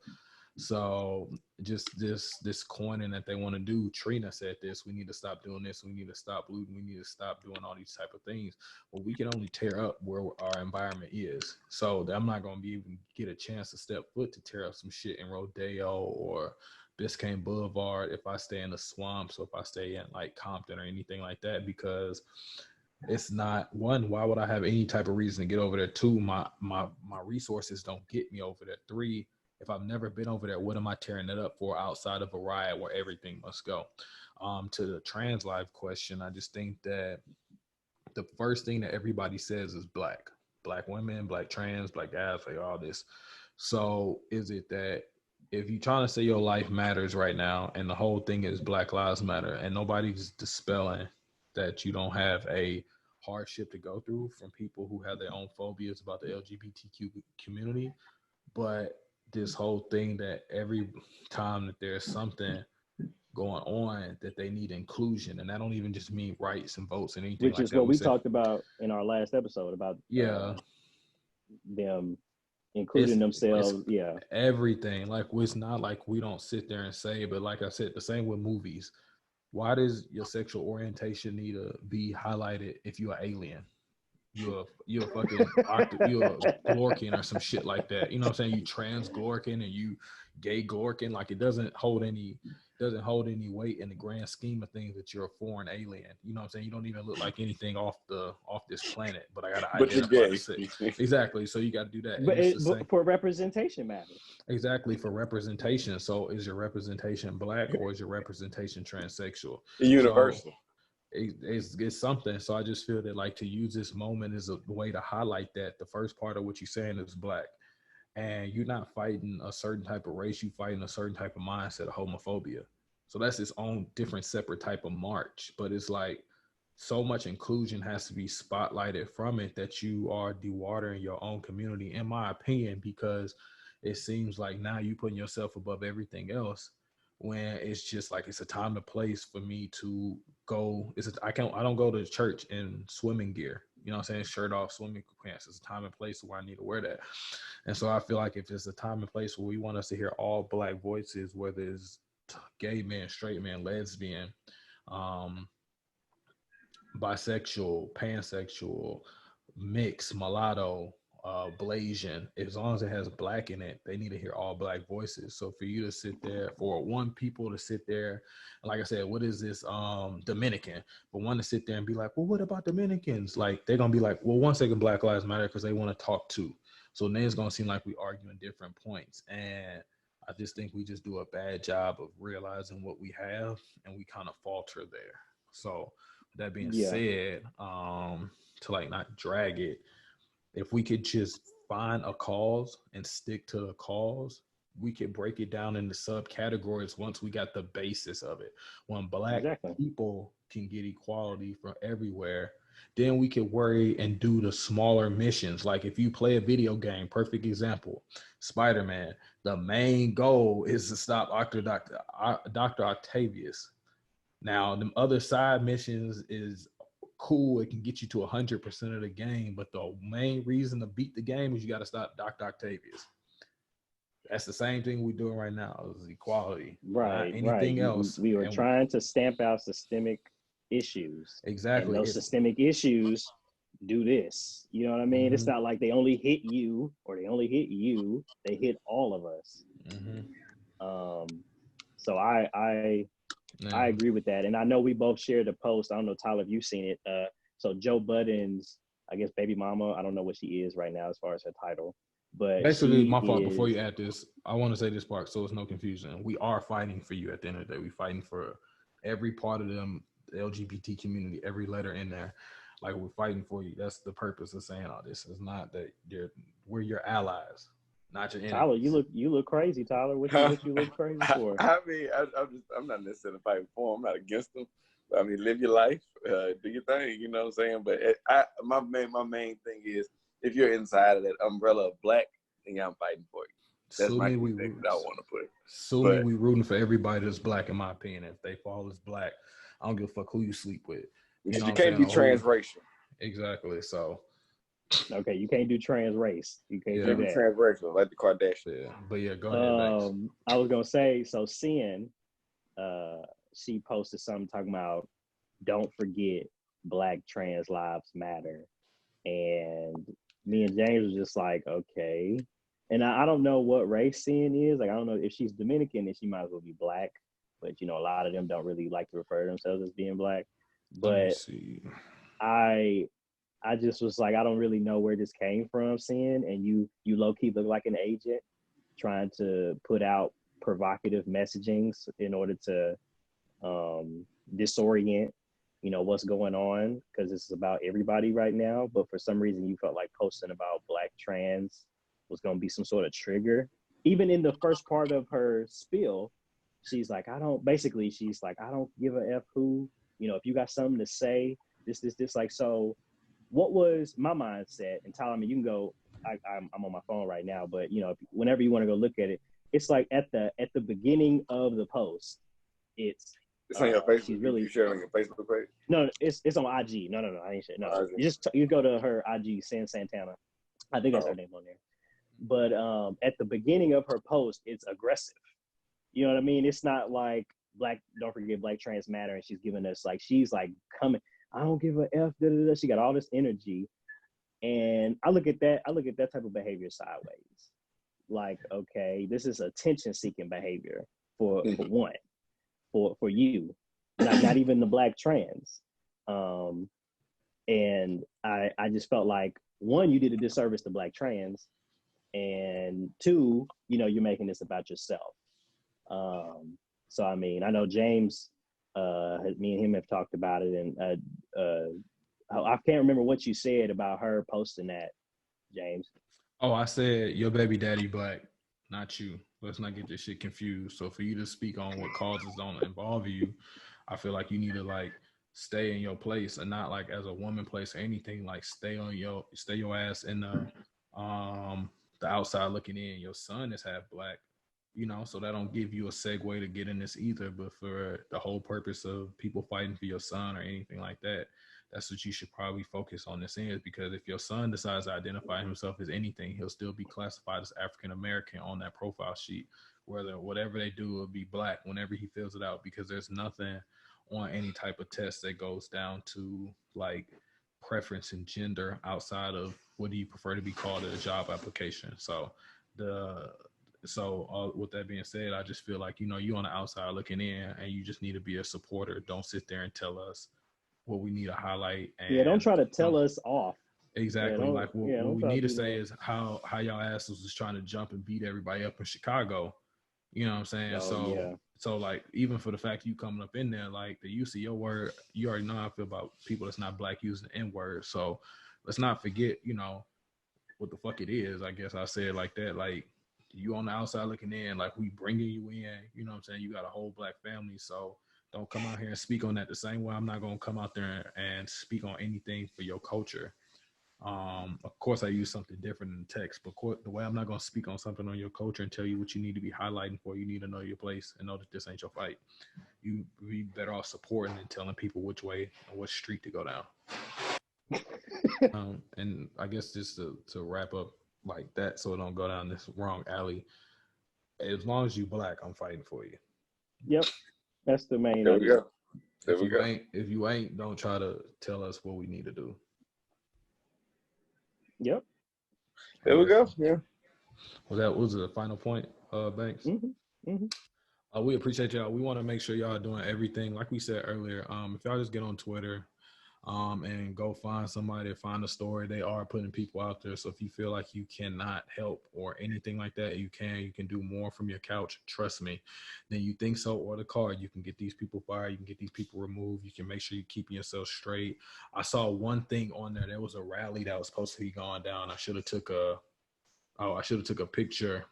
So just this coining that they want to do. Trina said this. We need to stop doing this. We need to stop looting. We need to stop doing all these type of things. Well, we can only tear up where our environment is. So I'm not going to be even get a chance to step foot to tear up some shit in Rodeo or Biscayne Boulevard if I stay in the swamps or if I stay in like Compton or anything like that, because it's not, one, why would I have any type of reason to get over there? Two, my resources don't get me over there. Three, if I've never been over there, what am I tearing it up for outside of a riot where everything must go? To the trans life question, I just think that the first thing that everybody says is black women, black trans, black guys, like all this. So is it that if you're trying to say your life matters right now and the whole thing is Black Lives Matter and nobody's dispelling that you don't have a hardship to go through from people who have their own phobias about the LGBTQ community, but this whole thing that every time that there's something going on that they need inclusion, and that don't even just mean rights and votes and anything, which like is that. what we talked about in our last episode about them including themselves. Yeah, everything. Like, it's not like we don't sit there and say, but like I said, the same with movies. Why does your sexual orientation need to be highlighted if you're an alien? You're a fucking you're a Glorkin or some shit like that. You know what I'm saying? You trans Glorkin and you gay Glorkin. Like, it doesn't hold any weight in the grand scheme of things that you're a foreign alien. You know what I'm saying? You don't even look like anything off this planet, but I gotta identify the sex. Exactly. So you gotta do that. But for representation matters. Exactly, for representation. So is your representation black or is your representation transsexual? Universal. So, it's something. So I just feel that, like, to use this moment is a way to highlight that the first part of what you're saying is black, and you're not fighting a certain type of race, you're fighting a certain type of mindset of homophobia. So that's its own different separate type of march. But it's like so much inclusion has to be spotlighted from it that you are dewatering your own community, in my opinion, because it seems like now you putting yourself above everything else, when it's just like it's a time and place for me to go. I don't go to church in swimming gear. You know what I'm saying? Shirt off, swimming pants. It's a time and place where I need to wear that. And so I feel like if it's a time and place where we want us to hear all black voices, whether it's gay man, straight man, lesbian, bisexual, pansexual, mixed, mulatto, Blasian, as long as it has black in it, they need to hear all black voices. So for you to sit there, for one people to sit there, like I said, what is this Dominican? But one to sit there and be like, well, what about Dominicans? Like, they're gonna be like, well, 1 second, Black Lives Matter, because they want to talk too. So then it's gonna seem like we arguing different points. And I just think we just do a bad job of realizing what we have, and we kind of falter there. So that being said, to like not drag it, if we could just find a cause and stick to the cause, we could break it down into subcategories once we got the basis of it. When black people can get equality from everywhere, then we could worry and do the smaller missions. Like if you play a video game, perfect example, Spider-Man, the main goal is to stop Dr. Octavius. Now, the other side missions is cool. It can get you to 100% of the game, but the main reason to beat the game is you got to stop Dr. Octavius. That's the same thing we're doing right now, is equality. Right. Not anything else. We were trying to stamp out systemic issues. Exactly. And those systemic issues do this. You know what I mean? Mm-hmm. It's not like they only hit you or they only hit you. They hit all of us. Mm-hmm. So I agree with that. And I know we both shared a post. I don't know, Tyler, if you've seen it. So Joe Budden's, I guess, baby mama, I don't know what she is right now as far as her title. But basically, my fault. Before you add this, I want to say this part so there's no confusion. We are fighting for you at the end of the day. We're fighting for every part of the LGBT community, every letter in there. Like, we're fighting for you. That's the purpose of saying all this. It's not that we're your allies, not your enemies. Tyler, you look crazy, Tyler. What you look crazy for? I mean, I'm not necessarily fighting for them. I'm not against them. I mean, live your life, do your thing. You know what I'm saying? But my main thing is, if you're inside of that umbrella of black, then I'm fighting for you. That's my thing that I want to put. So we rooting for everybody that's black, in my opinion. If they fall as black, I don't give a fuck who you sleep with. You can't be transracial. Exactly. So Okay, you can't do trans race. You can't Yeah. do Maybe that. transracial, like the Kardashians. Yeah, but yeah, go ahead, Banks. I was gonna say, so Sin, she posted something talking about don't forget Black trans lives matter, and me and James was just like, okay. And I don't know what race Sin is. Like, I don't know if she's Dominican, then she might as well be Black. But you know, a lot of them don't really like to refer to themselves as being Black. Let me But see. I just was like, I don't really know where this came from, Sin, and you low key look like an agent trying to put out provocative messagings in order to disorient, you know, what's going on, because this is about everybody right now. But for some reason, you felt like posting about Black trans was going to be some sort of trigger. Even in the first part of her spiel, she's like, she's like, I don't give a F who, you know, if you got something to say, this, like, so what was my mindset? And Tyler, I mean, you can go, I'm on my phone right now, but you know, whenever you want to go look at it, it's like at the beginning of the post, it's on your Facebook. She's really, you share it on your Facebook page. No, it's on IG. No, I ain't shit. No, you go to her IG, San Santana. I think that's her name on there. But at the beginning of her post, it's aggressive. You know what I mean? It's not like don't forget Black trans matter, and she's giving us like, she's like coming, I don't give a F. Da, da, da. She got all this energy, and I look at that type of behavior sideways. Like, okay, this is attention-seeking behavior for one, for you, not even the Black trans. And I just felt like, one, you did a disservice to Black trans, and two, you know, you're making this about yourself. So I mean, I know James, me and him have talked about it, and I can't remember what you said about her posting that, James. Oh, I said your baby daddy Black, not you. Let's not get this shit confused. So for you to speak on what causes don't involve you, I feel like you need to like stay in your place, and not like as a woman place or anything. Like stay your ass in the outside looking in. Your son is half Black, you know, so that don't give you a segue to get in this either. But for the whole purpose of people fighting for your son or anything like that, that's what you should probably focus on this end, because if your son decides to identify himself as anything, he'll still be classified as African American on that profile sheet. Whatever they do will be Black whenever he fills it out, because there's nothing on any type of test that goes down to like preference and gender outside of what do you prefer to be called at a job application. So with that being said, I just feel like, you know, you on the outside looking in, and you just need to be a supporter. Don't sit there and tell us what we need to highlight. And don't try to tell us off. Exactly. Like what we need to say is how y'all asses was trying to jump and beat everybody up in Chicago. You know what I'm saying? So like, even for the fact you coming up in there, like the use of your word, you already know how I feel about people that's not Black using the N-word. So let's not forget, you know, what the fuck it is. I guess I say it like that. Like, you on the outside looking in, like we bringing you in, you know what I'm saying? You got a whole Black family, so don't come out here and speak on that the same way I'm not going to come out there and speak on anything for your culture. Of course, I use something different in text, but the way I'm not going to speak on something on your culture and tell you what you need to be highlighting for, you need to know your place and know that this ain't your fight. You be better off supporting than telling people which way and what street to go down. And I guess just to wrap up like that, so it don't go down this wrong alley. As long as you Black, I'm fighting for you. Yep, that's the main. There we go. If you ain't, don't try to tell us what we need to do. Yep. There we go. Yeah. Was the final point, Banks? Mm-hmm. Mm-hmm. We appreciate y'all. We want to make sure y'all are doing everything like we said earlier. If y'all just get on Twitter, and go find somebody, find a story. They are putting people out there. So if you feel like you cannot help or anything like that, you can do more from your couch. Trust me. Then you think so, or the card. You can get these people fired. You can get these people removed. You can make sure you're keeping yourself straight. I saw one thing on there. There was a rally that was supposed to be going down. I should have took a picture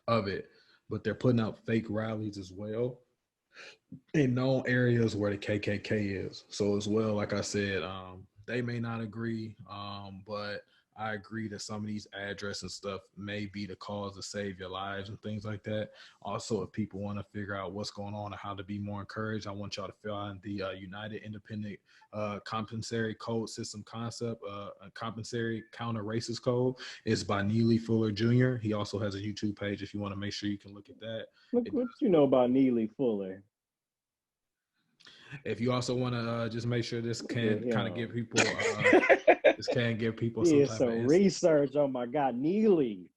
of it, but they're putting out fake rallies as well in known areas where the KKK is. So as well, like I said, they may not agree, but I agree that some of these address and stuff may be the cause to save your lives and things like that. Also, if people want to figure out what's going on and how to be more encouraged, I want y'all to fill out the United Independent Compensatory Code System Concept, a compensatory counter racist code. It's by Neely Fuller Jr. He also has a YouTube page if you want to make sure you can look at that. What you know about Neely Fuller? If you also want to just make sure this can kind of give people, this can give people Yeah, some type some of research. Oh my God, Neely.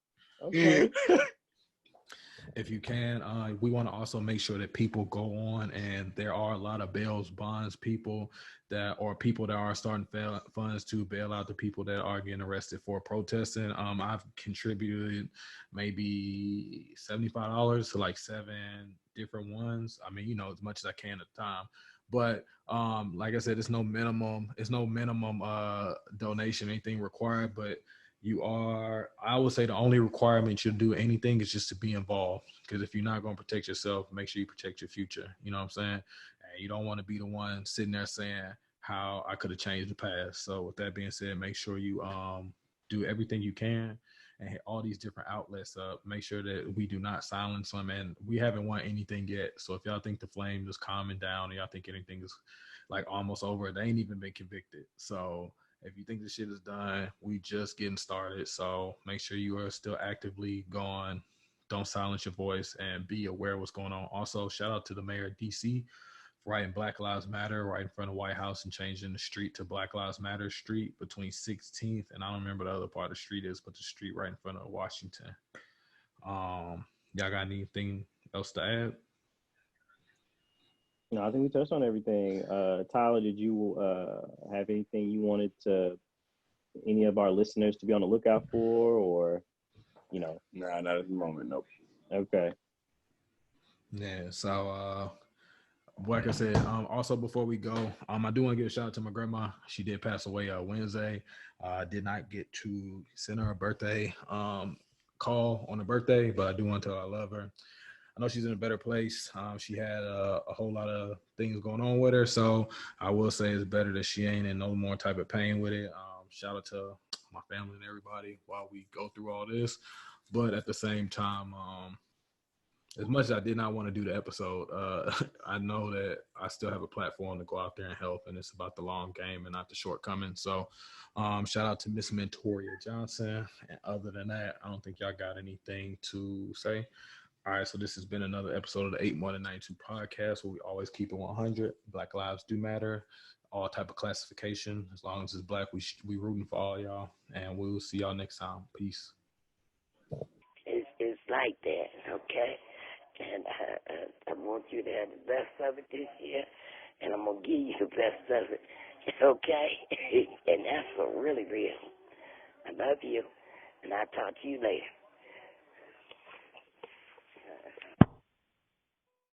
Okay. if you can, we want to also make sure that people go on, and there are a lot of bails bonds people that are starting funds to bail out the people that are getting arrested for protesting. I've contributed maybe $75 to like 7 different ones. I mean, as much as I can at the time. But like I said, it's no minimum donation, anything required, but I would say the only requirement you do anything is just to be involved. Because if you're not going to protect yourself, make sure you protect your future. You know what I'm saying? And you don't want to be the one sitting there saying how I could have changed the past. So with that being said, make sure you do everything you can and hit all these different outlets up. Make sure that we do not silence them. And we haven't won anything yet. So if y'all think the flame is calming down, or y'all think anything is like almost over, they ain't even been convicted. So if you think the shit is done, we just getting started. So make sure you are still actively going. Don't silence your voice and be aware of what's going on. Also, shout out to the mayor of DC for writing Black Lives Matter right in front of the White House and changing the street to Black Lives Matter Street between 16th and I don't remember the other part of the street is, but the street right in front of Washington. Y'all got anything else to add? No, I think we touched on everything. Tyler, did you have anything you wanted any of our listeners to be on the lookout for, or Nah, not at the moment. Nope. Okay. Yeah. So, like I said, also before we go, I do want to give a shout out to my grandma. She did pass away Wednesday. Did not get to send her a birthday call on her birthday, but I do want to tell her I love her. I know she's in a better place. She had a whole lot of things going on with her. So I will say it's better that she ain't in no more type of pain with it. Shout out to my family and everybody while we go through all this. But at the same time, as much as I did not want to do the episode, I know that I still have a platform to go out there and help. And it's about the long game and not the shortcoming. So shout out to Miss Mentoria Johnson. And other than that, I don't think y'all got anything to say. All right, so this has been another episode of the 8 More Than 92 podcast where we always keep it 100. Black lives do matter, all type of classification. As long as it's black, we rooting for all y'all, and we'll see y'all next time. Peace. It's like that, okay? And I want you to have the best of it this year, and I'm going to give you the best of it, okay? And that's for really real. I love you, and I'll talk to you later.